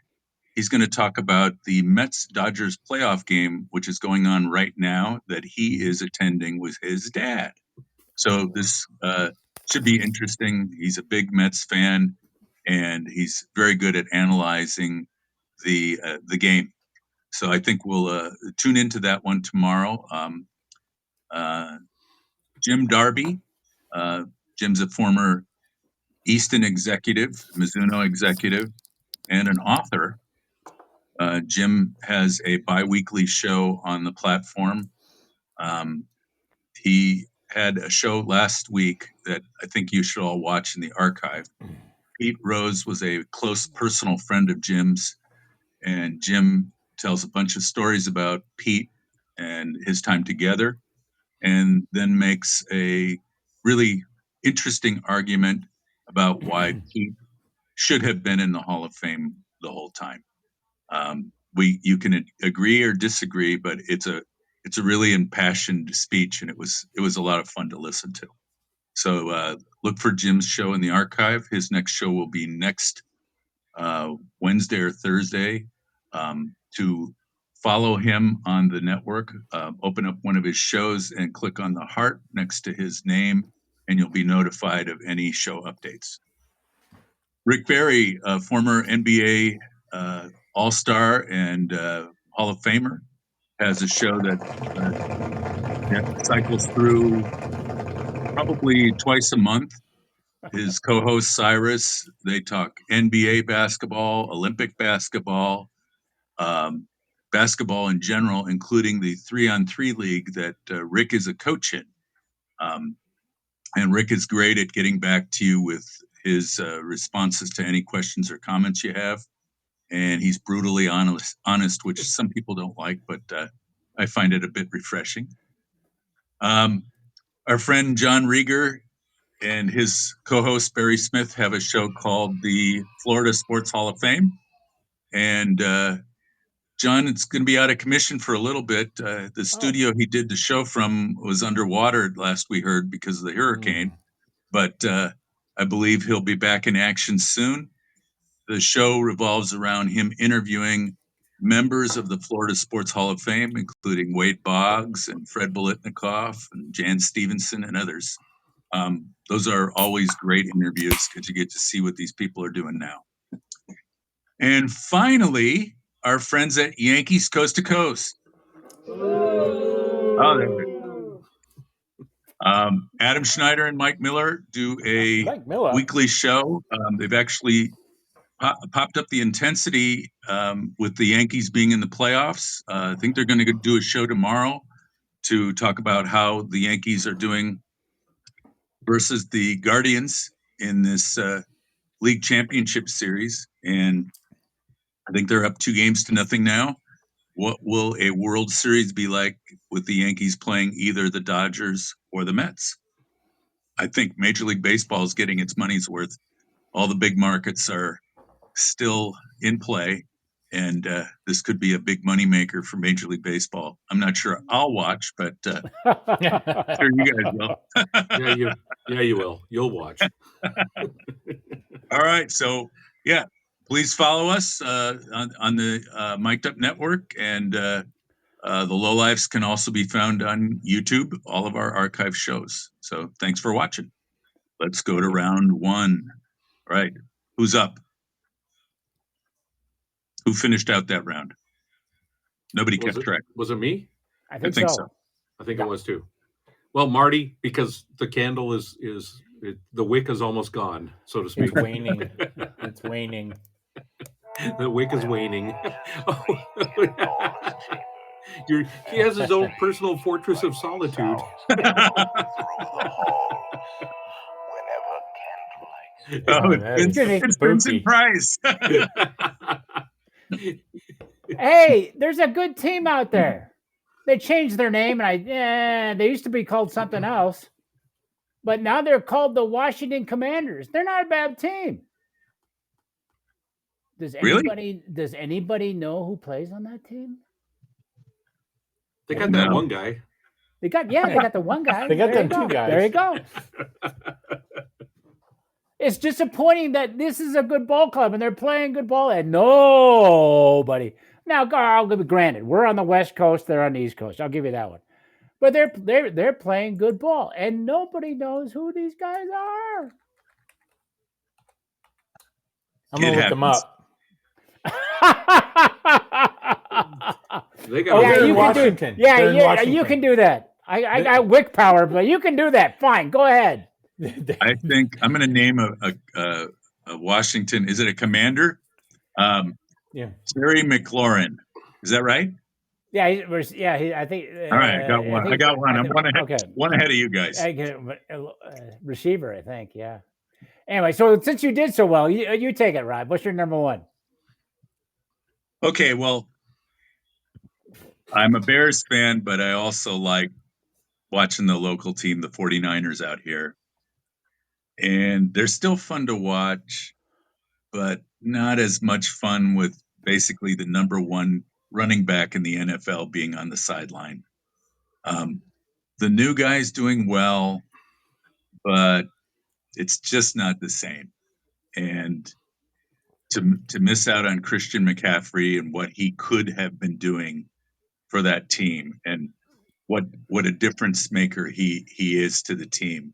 he's going to talk about the Mets-Dodgers playoff game, which is going on right now, that he is attending with his dad. So this should be interesting. He's a big Mets fan, and he's very good at analyzing the game. So I think we'll tune into that one tomorrow. Jim Darby. Jim's a former Easton executive, Mizuno executive, and an author. Jim has a bi-weekly show on the platform. He had a show last week that I think you should all watch in the archive. Pete Rose was a close personal friend of Jim's, and Jim tells a bunch of stories about Pete and his time together, and then makes a really interesting argument about why Pete should have been in the Hall of Fame the whole time. You can agree or disagree, but it's a really impassioned speech, and it was a lot of fun to listen to. So look for Jim's show in the archive. His next show will be next Wednesday or Thursday. To follow him on the network, open up one of his shows and click on the heart next to his name, and you'll be notified of any show updates. Rick Barry, a former NBA All-Star and Hall of Famer, has a show that cycles through probably twice a month. His co-host Cyrus, they talk NBA basketball, Olympic basketball, basketball in general, including the 3-on-3 league that Rick is a coach in. And Rick is great at getting back to you with his responses to any questions or comments you have. And he's brutally honest, which some people don't like, but I find it a bit refreshing. Our friend John Rieger and his co-host Barry Smith have a show called the Florida Sports Hall of Fame. And John, it's going to be out of commission for a little bit. The studio he did the show from was underwater last we heard because of the hurricane. But I believe he'll be back in action soon. The show revolves around him interviewing members of the Florida Sports Hall of Fame, including Wade Boggs and Fred Biletnikoff and Jan Stevenson and others. Those are always great interviews because you get to see what these people are doing now. And finally, our friends at Yankees Coast to Coast. Adam Schneider and Mike Miller do a weekly show. They've actually popped up the intensity with the Yankees being in the playoffs. I think they're going to do a show tomorrow to talk about how the Yankees are doing versus the Guardians in this league championship series. And I think they're up 2-0 now. What will a World Series be like with the Yankees playing either the Dodgers or the Mets? I think Major League Baseball is getting its money's worth. All the big markets are still in play, and this could be a big moneymaker for Major League Baseball. I'm not sure I'll watch, but sure you guys will. Yeah, you will. You'll watch. All right, so yeah, please follow us on the Mic'd Up Network, and the Lowlifes can also be found on YouTube, all of our archive shows. So thanks for watching. Let's go to round one. All right, who's up? Who finished out that round? Nobody kept track. Was it me? I think so. I think it was too. Well, Marty, because the candle the wick is almost gone, so to speak. It's waning. It's waning. The wick is waning. He has his own personal fortress of solitude. It's Vincent Price. Hey, there's a good team out there. They changed their name, and they used to be called something else, but now they're called the Washington Commanders. They're not a bad team. Does anybody know who plays on that team? They got that one guy. They got the one guy. They got them two guys. There you go. It's disappointing that this is a good ball club and they're playing good ball and nobody. Now, I'll give it granted. We're on the West Coast, they're on the East Coast. I'll give you that one. But they're playing good ball and nobody knows who these guys are. I'm gonna look them up. They got in Washington. You can do that. I got wick power, but you can do that. Fine, go ahead. I think I'm going to name a Washington. Is it a commander? Terry McLaurin. Is that right? Yeah, I think. All right, I got one. I got one. I'm one ahead. Okay. One ahead of you guys. Receiver, I think. Yeah. Anyway, so since you did so well, you take it, Rob. What's your number one? Okay, well, I'm a Bears fan, but I also like watching the local team, the 49ers out here. And they're still fun to watch, but not as much fun with basically the number one running back in the NFL being on the sideline. The new guy's doing well, but it's just not the same. And to miss out on Christian McCaffrey and what he could have been doing for that team and what a difference maker he is to the team.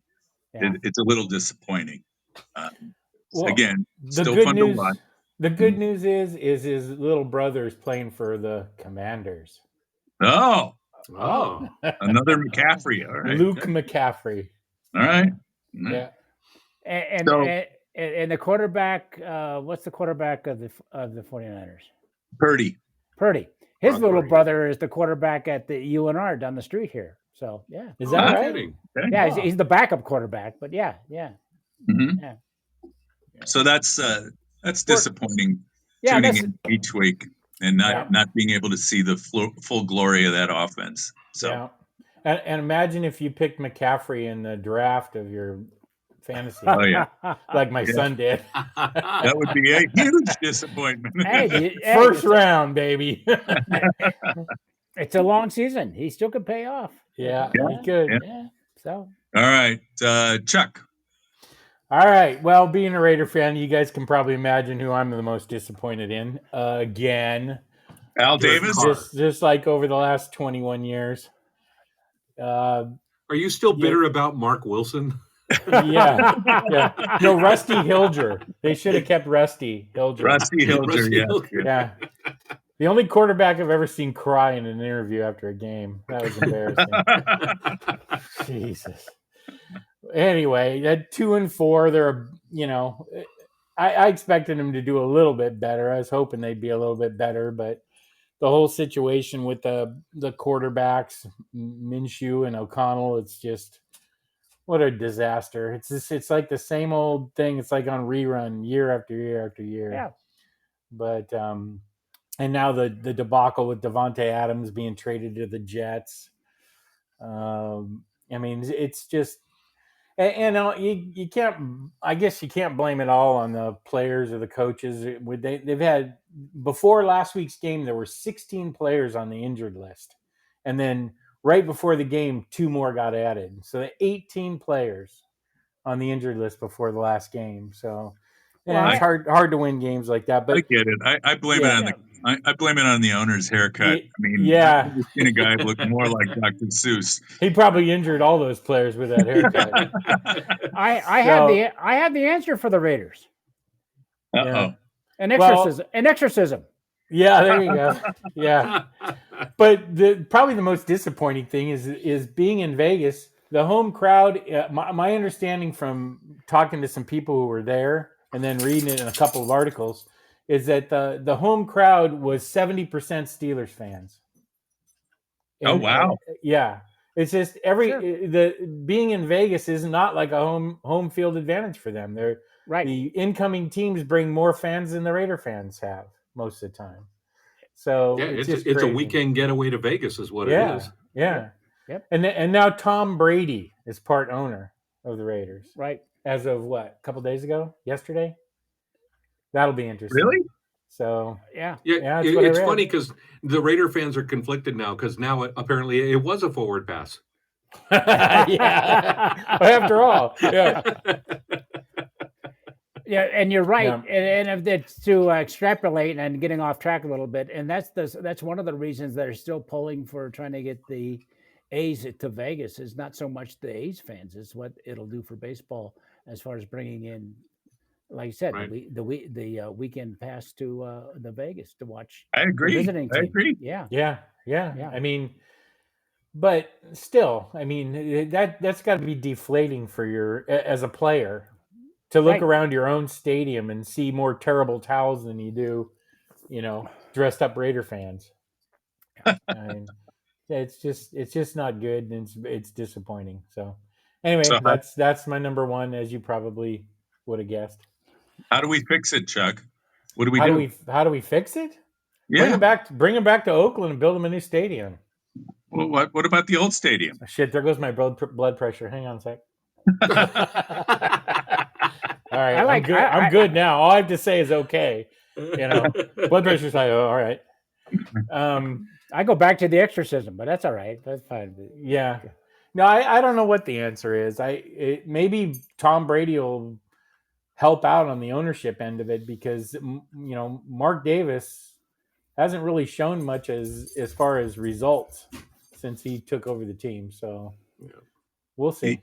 Yeah. It's a little disappointing. Again, still fun to watch. The good news is his little brother is playing for the Commanders. Oh, another McCaffrey. All right, Luke McCaffrey. All right, yeah. And the quarterback. What's the quarterback of the 49ers? Purdy. His little brother is the quarterback at the UNR down the street here. So yeah, is that right? Okay. Yeah, he's the backup quarterback. But yeah. Mm-hmm. Yeah. So that's disappointing. Tuning in each week and not being able to see the full glory of that offense. So, and imagine if you picked McCaffrey in the draft of your fantasy. Oh yeah, like my son did. That would be a huge disappointment. First round, baby. It's a long season. He still could pay off. Yeah, he could. Yeah. So. All right, Chuck. All right. Well, being a Raider fan, you guys can probably imagine who I'm the most disappointed in. Again, Al Davis. Just like over the last 21 years. Are you still bitter about Mark Wilson? Yeah. No, Rusty Hilger. They should have kept Rusty Hilger. Rusty Hilger. Yeah. The only quarterback I've ever seen cry in an interview after a game. That was embarrassing. Jesus. Anyway, at 2-4, they're, I expected them to do a little bit better. I was hoping they'd be a little bit better, but the whole situation with the quarterbacks, Minshew and O'Connell, it's just what a disaster. It's like the same old thing. It's like on rerun year after year after year. Yeah. But and now the debacle with Devontae Adams being traded to the Jets. I mean, it's just. And you can't. I guess you can't blame it all on the players or the coaches. They've had before last week's game, there were 16 players on the injured list, and then right before the game, 2 more got added. So 18 players on the injured list before the last game. So it's hard to win games like that. But I get it. I blame it on I blame it on the owner's haircut. I mean, yeah, I've never seen a guy look more like Dr. Seuss. He probably injured all those players with that haircut. I had the answer for the Raiders. Uh-oh. An exorcism. Yeah, there you go. Yeah. But probably the most disappointing thing is being in Vegas, the home crowd. My understanding from talking to some people who were there and then reading it in a couple of articles is that the home crowd was 70% Steelers fans. And, wow. Yeah. It's just being in Vegas is not like a home field advantage for them. They're right. The incoming teams bring more fans than the Raider fans have most of the time. So it's a weekend getaway to Vegas is what it is. Yeah. Yep. And now Tom Brady is part owner of the Raiders. Right. As of what? A couple days ago? Yesterday? That'll be interesting. Really? So yeah. It's funny because the Raider fans are conflicted now because now apparently it was a forward pass. Yeah. After all, yeah. Yeah, and you're right. Yeah. And if it's to extrapolate and getting off track a little bit, and that's one of the reasons that are still pulling for trying to get the A's to Vegas is not so much the A's fans, is what it'll do for baseball as far as bringing in, like you said, right. the weekend pass to the Vegas to watch. I agree. The visiting team. I agree. Yeah. I mean, but still, I mean that's got to be deflating for your as a player to look around your own stadium and see more terrible towels than you do, dressed up Raider fans. I mean, it's just not good, and it's disappointing. So anyway, that's my number one, as you probably would have guessed. How do we fix it, Chuck? What do we do? How do we fix it? Yeah. Bring them back to Oakland and build them a new stadium. Well, what about the old stadium? Shit, there goes my blood pressure. Hang on a sec. All right, I'm good now. All I have to say is okay. Blood pressure's high. All right. I go back to the exorcism, but that's all right. That's fine. Yeah. No, I don't know what the answer is. Maybe Tom Brady will help out on the ownership end of it because Mark Davis hasn't really shown much as far as results since he took over the team. So we'll see.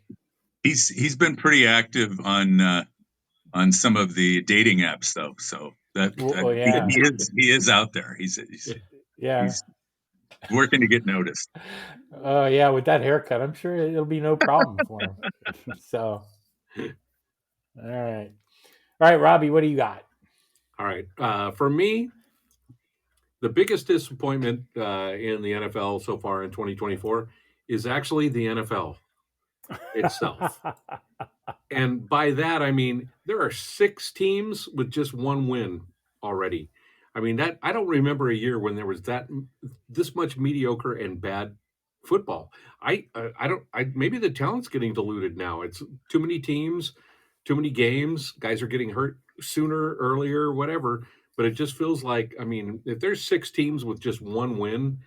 He's been pretty active on some of the dating apps though. So he is out there. He's working to get noticed. Yeah, with that haircut, I'm sure it'll be no problem for him. So, all right, Robbie, what do you got? All right, for me, the biggest disappointment in the NFL so far in 2024 is actually the NFL itself. And by that, I mean, there are 6 teams with just 1 win already. I mean, that I don't remember a year when there was this much mediocre and bad football. Maybe the talent's getting diluted now. It's too many teams, too many games. Guys are getting hurt sooner, earlier, whatever. But it just feels like, I mean, if there's 6 teams with just 1 win,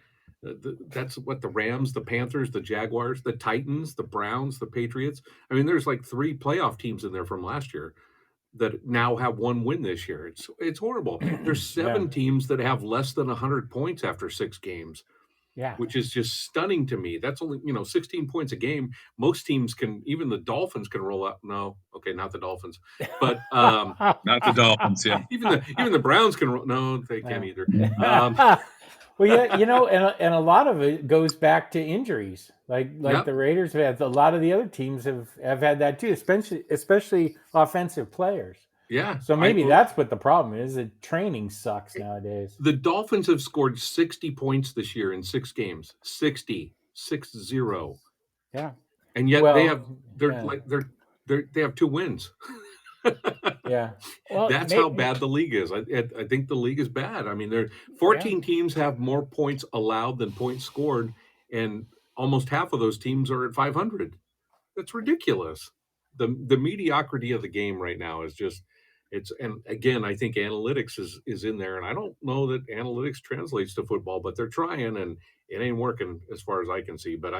that's what the Rams, the Panthers, the Jaguars, the Titans, the Browns, the Patriots. I mean, there's like 3 playoff teams in there from last year that now have 1 win this year. It's horrible. There's 7 teams that have less than 100 points after 6 games. Yeah, which is just stunning to me. That's only 16 points a game. Most teams can, even the Dolphins can roll up. No, okay, not the Dolphins, but not the Dolphins. Yeah, even the Browns can roll. No, they can't either. Well, yeah, and a lot of it goes back to injuries. Like the Raiders have had. A lot of the other teams have had that too, especially offensive players. Yeah. So maybe that's what the problem is. That training sucks nowadays. The Dolphins have scored 60 points this year in 6 games. 60. Yeah. And yet they have 2 wins. Yeah. Well, that's how bad the league is. I think the league is bad. I mean, 14 teams have more points allowed than points scored, and almost half of those teams are at 500. That's ridiculous. the mediocrity of the game right now is just and again, I think analytics is in there, and I don't know that analytics translates to football, but they're trying, and it ain't working as far as I can see. But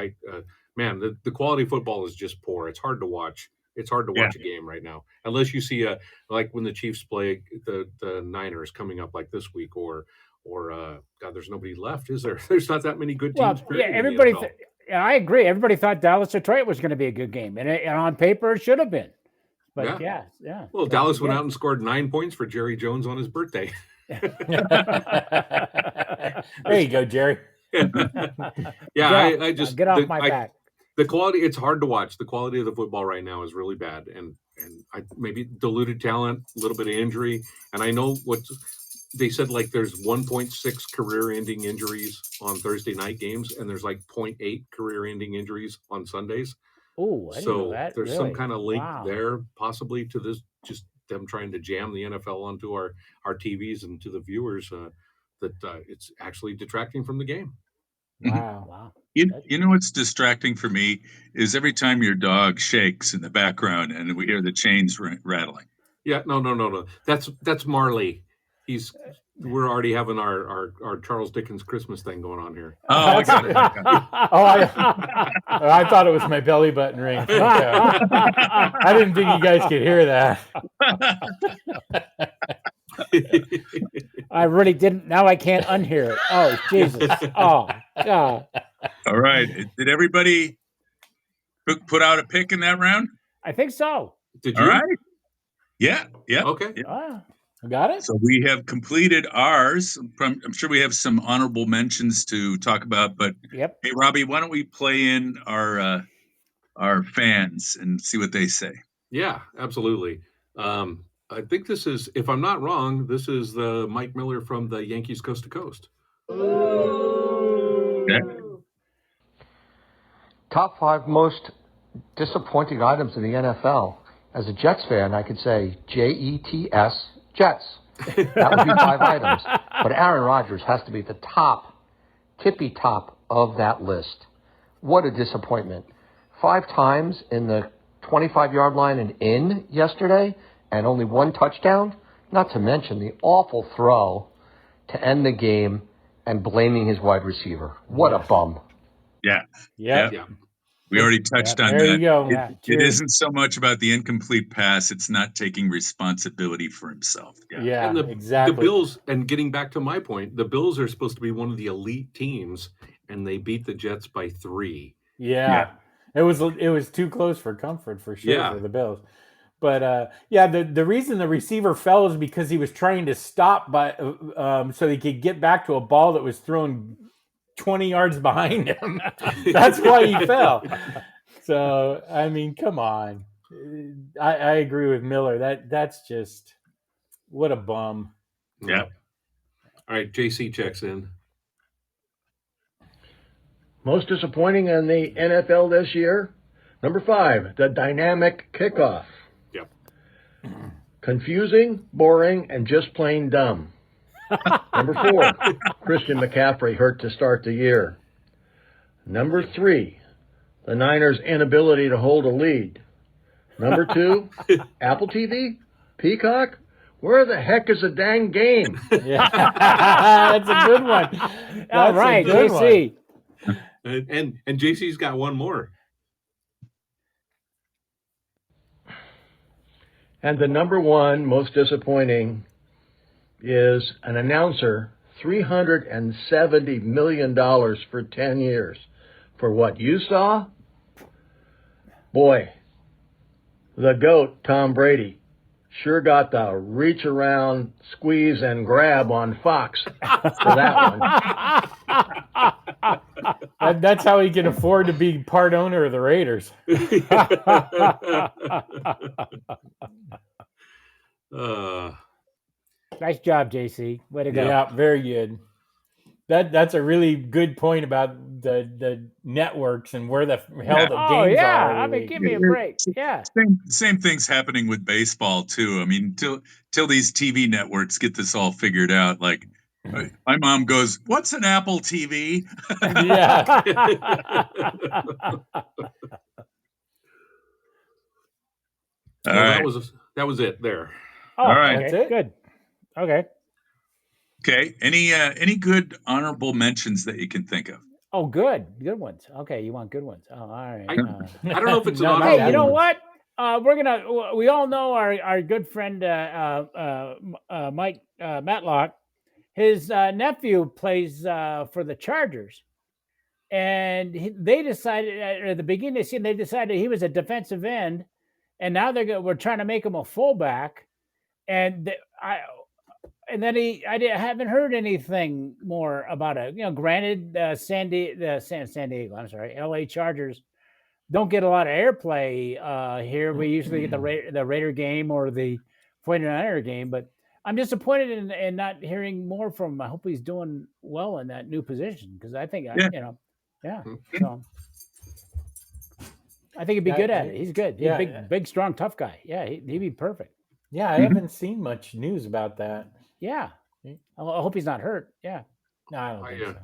man, the quality of football is just poor. It's hard to watch. It's hard to watch a game right now, unless you see like when the Chiefs play the Niners coming up like this week, or God, there's nobody left, is there? There's not that many good teams. Well, yeah, everybody. I agree. Everybody thought Dallas Detroit was going to be a good game, and on paper it should have been. But yeah. Well, Dallas went out and scored 9 points for Jerry Jones on his birthday. There you go, Jerry. I just get off my back. The quality, it's hard to watch. The quality of the football right now is really bad, and I maybe diluted talent, a little bit of injury, and I know what they said, like there's 1.6 career-ending injuries on Thursday night games, and there's like 0.8 career-ending injuries on Sundays. Oh, I didn't know that. There's really? some kind of link there, possibly to this, just them trying to jam the NFL onto our TVs and to the viewers, that it's actually detracting from the game. Wow. You know what's distracting for me is every time your dog shakes in the background and we hear the chains rattling. Yeah, no. That's Marley. We're already having our Charles Dickens Christmas thing going on here. Oh, I got it. I thought it was my belly button ring. I didn't think you guys could hear that. I really didn't. Now I can't unhear it. Oh, Jesus. Oh, God. All right. Did everybody put out a pick in that round? I think so. Did you? All right. Yeah. Okay. Yeah. Got it. So we have completed ours. I'm sure we have some honorable mentions to talk about, but hey, Robbie, why don't we play in our fans and see what they say? Yeah, absolutely. I think this is, if I'm not wrong, this is the Mike Miller from the Yankees Coast to Coast. Yeah. Top 5 most disappointing items in the NFL. As a Jets fan, I could say Jets, Jets. That would be 5 items. But Aaron Rodgers has to be the tippy top of that list. What a disappointment. 5 times in the 25-yard line and in yesterday, and only 1 touchdown, not to mention the awful throw to end the game and blaming his wide receiver. What a bum. Yeah. Yeah. We already touched on that. There you go. It isn't so much about the incomplete pass. It's not taking responsibility for himself. Yeah, and exactly. The Bills, and getting back to my point, the Bills are supposed to be one of the elite teams, and they beat the Jets by 3. Yeah. It was too close for comfort, for sure, for the Bills. But the reason the receiver fell is because he was trying to stop so he could get back to a ball that was thrown 20 yards behind him. That's why he fell. So, I mean, come on. I agree with Miller. That's just, what a bum. Yeah. All right, JC checks in. Most disappointing in the NFL this year? Number 5, the dynamic kickoff. Yep. Confusing, boring, and just plain dumb. Number 4, Christian McCaffrey hurt to start the year. Number 3, the Niners' inability to hold a lead. Number 2, Apple TV? Peacock? Where the heck is the dang game? Yeah, that's a good one. All right, JC. And JC's got one more. And the number 1 most disappointing is an announcer, $370 million for 10 years. For what you saw? Boy, the GOAT, Tom Brady, sure got the reach around, squeeze, and grab on Fox for that one. That's how he can afford to be part owner of the Raiders. Nice job, JC. Way to go. Yeah, very good. That's a really good point about the networks and where the hell the games are. I mean, give me a break. Yeah. Same thing's happening with baseball too. I mean, till these TV networks get this all figured out. Like, my mom goes, "What's an Apple TV?" Yeah. So that was it there. Oh, all right. That's it? Good. Okay. Okay. Any good honorable mentions that you can think of? Oh, good ones. Okay, you want good ones. Oh, all right. I don't know if it's an No, honorable. Hey, you know ones. what? We all know our good friend Mike Matlock. His nephew plays for the Chargers, and they decided at the beginning of the season they decided he was a defensive end, and now we're trying to make him a fullback, and I haven't heard anything more about it. Granted, San Diego, I'm sorry, LA Chargers don't get a lot of airplay here. We usually get the Raider game or the 49er game, but I'm disappointed in not hearing more from him. I hope he's doing well in that new position because I think, so I think he'd be good at it. He's good. He's big, strong, tough guy. Yeah, he'd be perfect. Yeah, I haven't seen much news about that. Yeah. I hope he's not hurt. Yeah. No, I don't think so.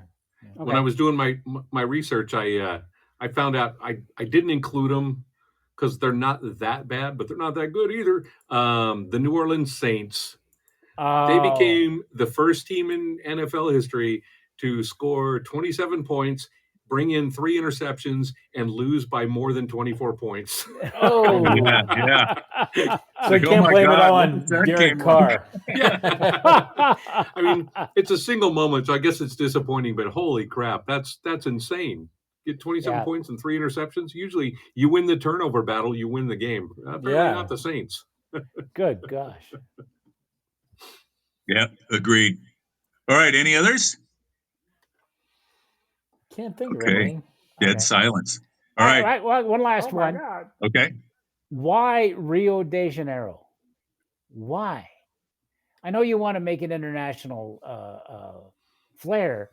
Yeah. When I was doing my research, I found out I didn't include them because they're not that bad, but they're not that good either. The New Orleans Saints, they became the first team in NFL history to score 27 points, bring in 3 interceptions, and lose by more than 24 points. Oh, yeah. So you can't blame it all on Derek Carr. Yeah. I mean, it's a single moment, so I guess it's disappointing, but holy crap, that's insane. Get 27 points and 3 interceptions. Usually you win the turnover battle, you win the game. Apparently not the Saints. Good gosh. Yeah, agreed. All right, any others? Can't think of anything. Dead silence. All right. Well, one last one. God. Okay. Why Rio de Janeiro? Why? I know you want to make an international flair,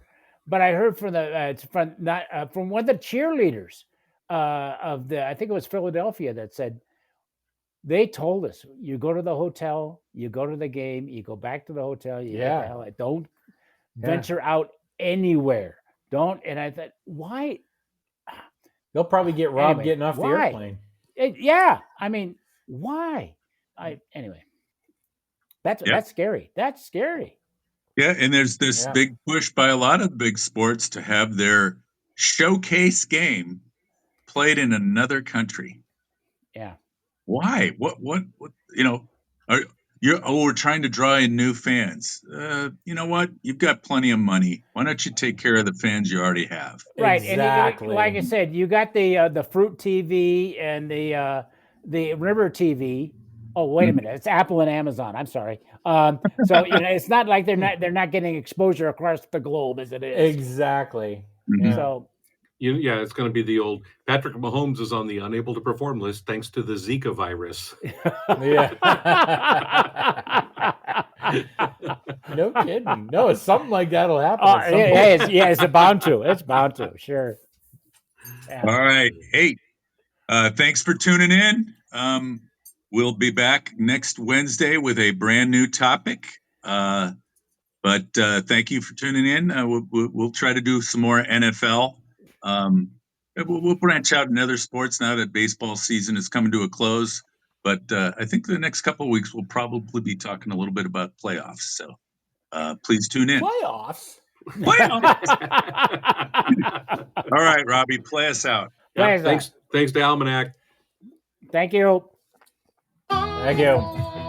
but I heard from from one of the cheerleaders I think it was Philadelphia that said they told us you go to the hotel, you go to the game, you go back to the hotel, you get the hell out. Don't venture out anywhere. Don't. And I thought, why? They'll probably get robbed getting off the airplane. I mean, why? Anyway. That's scary. That's scary. Yeah, and there's this big push by a lot of big sports to have their showcase game played in another country. Yeah. Why? What we're trying to draw in new fans. You know what? You've got plenty of money. Why don't you take care of the fans you already have? Right. Exactly. And like I said, you got the Fruit TV and the River TV. Oh, wait a minute! It's Apple and Amazon. I'm sorry. So it's not like they're not getting exposure across the globe as it is. Exactly. Mm-hmm. So, it's going to be the old Patrick Mahomes is on the unable to perform list thanks to the Zika virus. Yeah. No kidding. No, it's something like that'll happen. It's bound to. It's bound to. Sure. Yeah. All right. Hey, thanks for tuning in. We'll be back next Wednesday with a brand new topic. But thank you for tuning in. We'll try to do some more NFL. We'll branch out in other sports now that baseball season is coming to a close. But I think the next couple of weeks we'll probably be talking a little bit about playoffs. So please tune in. Playoffs? All right, Robbie, play us out. Thanks to Almanac. Thank you. Thank you.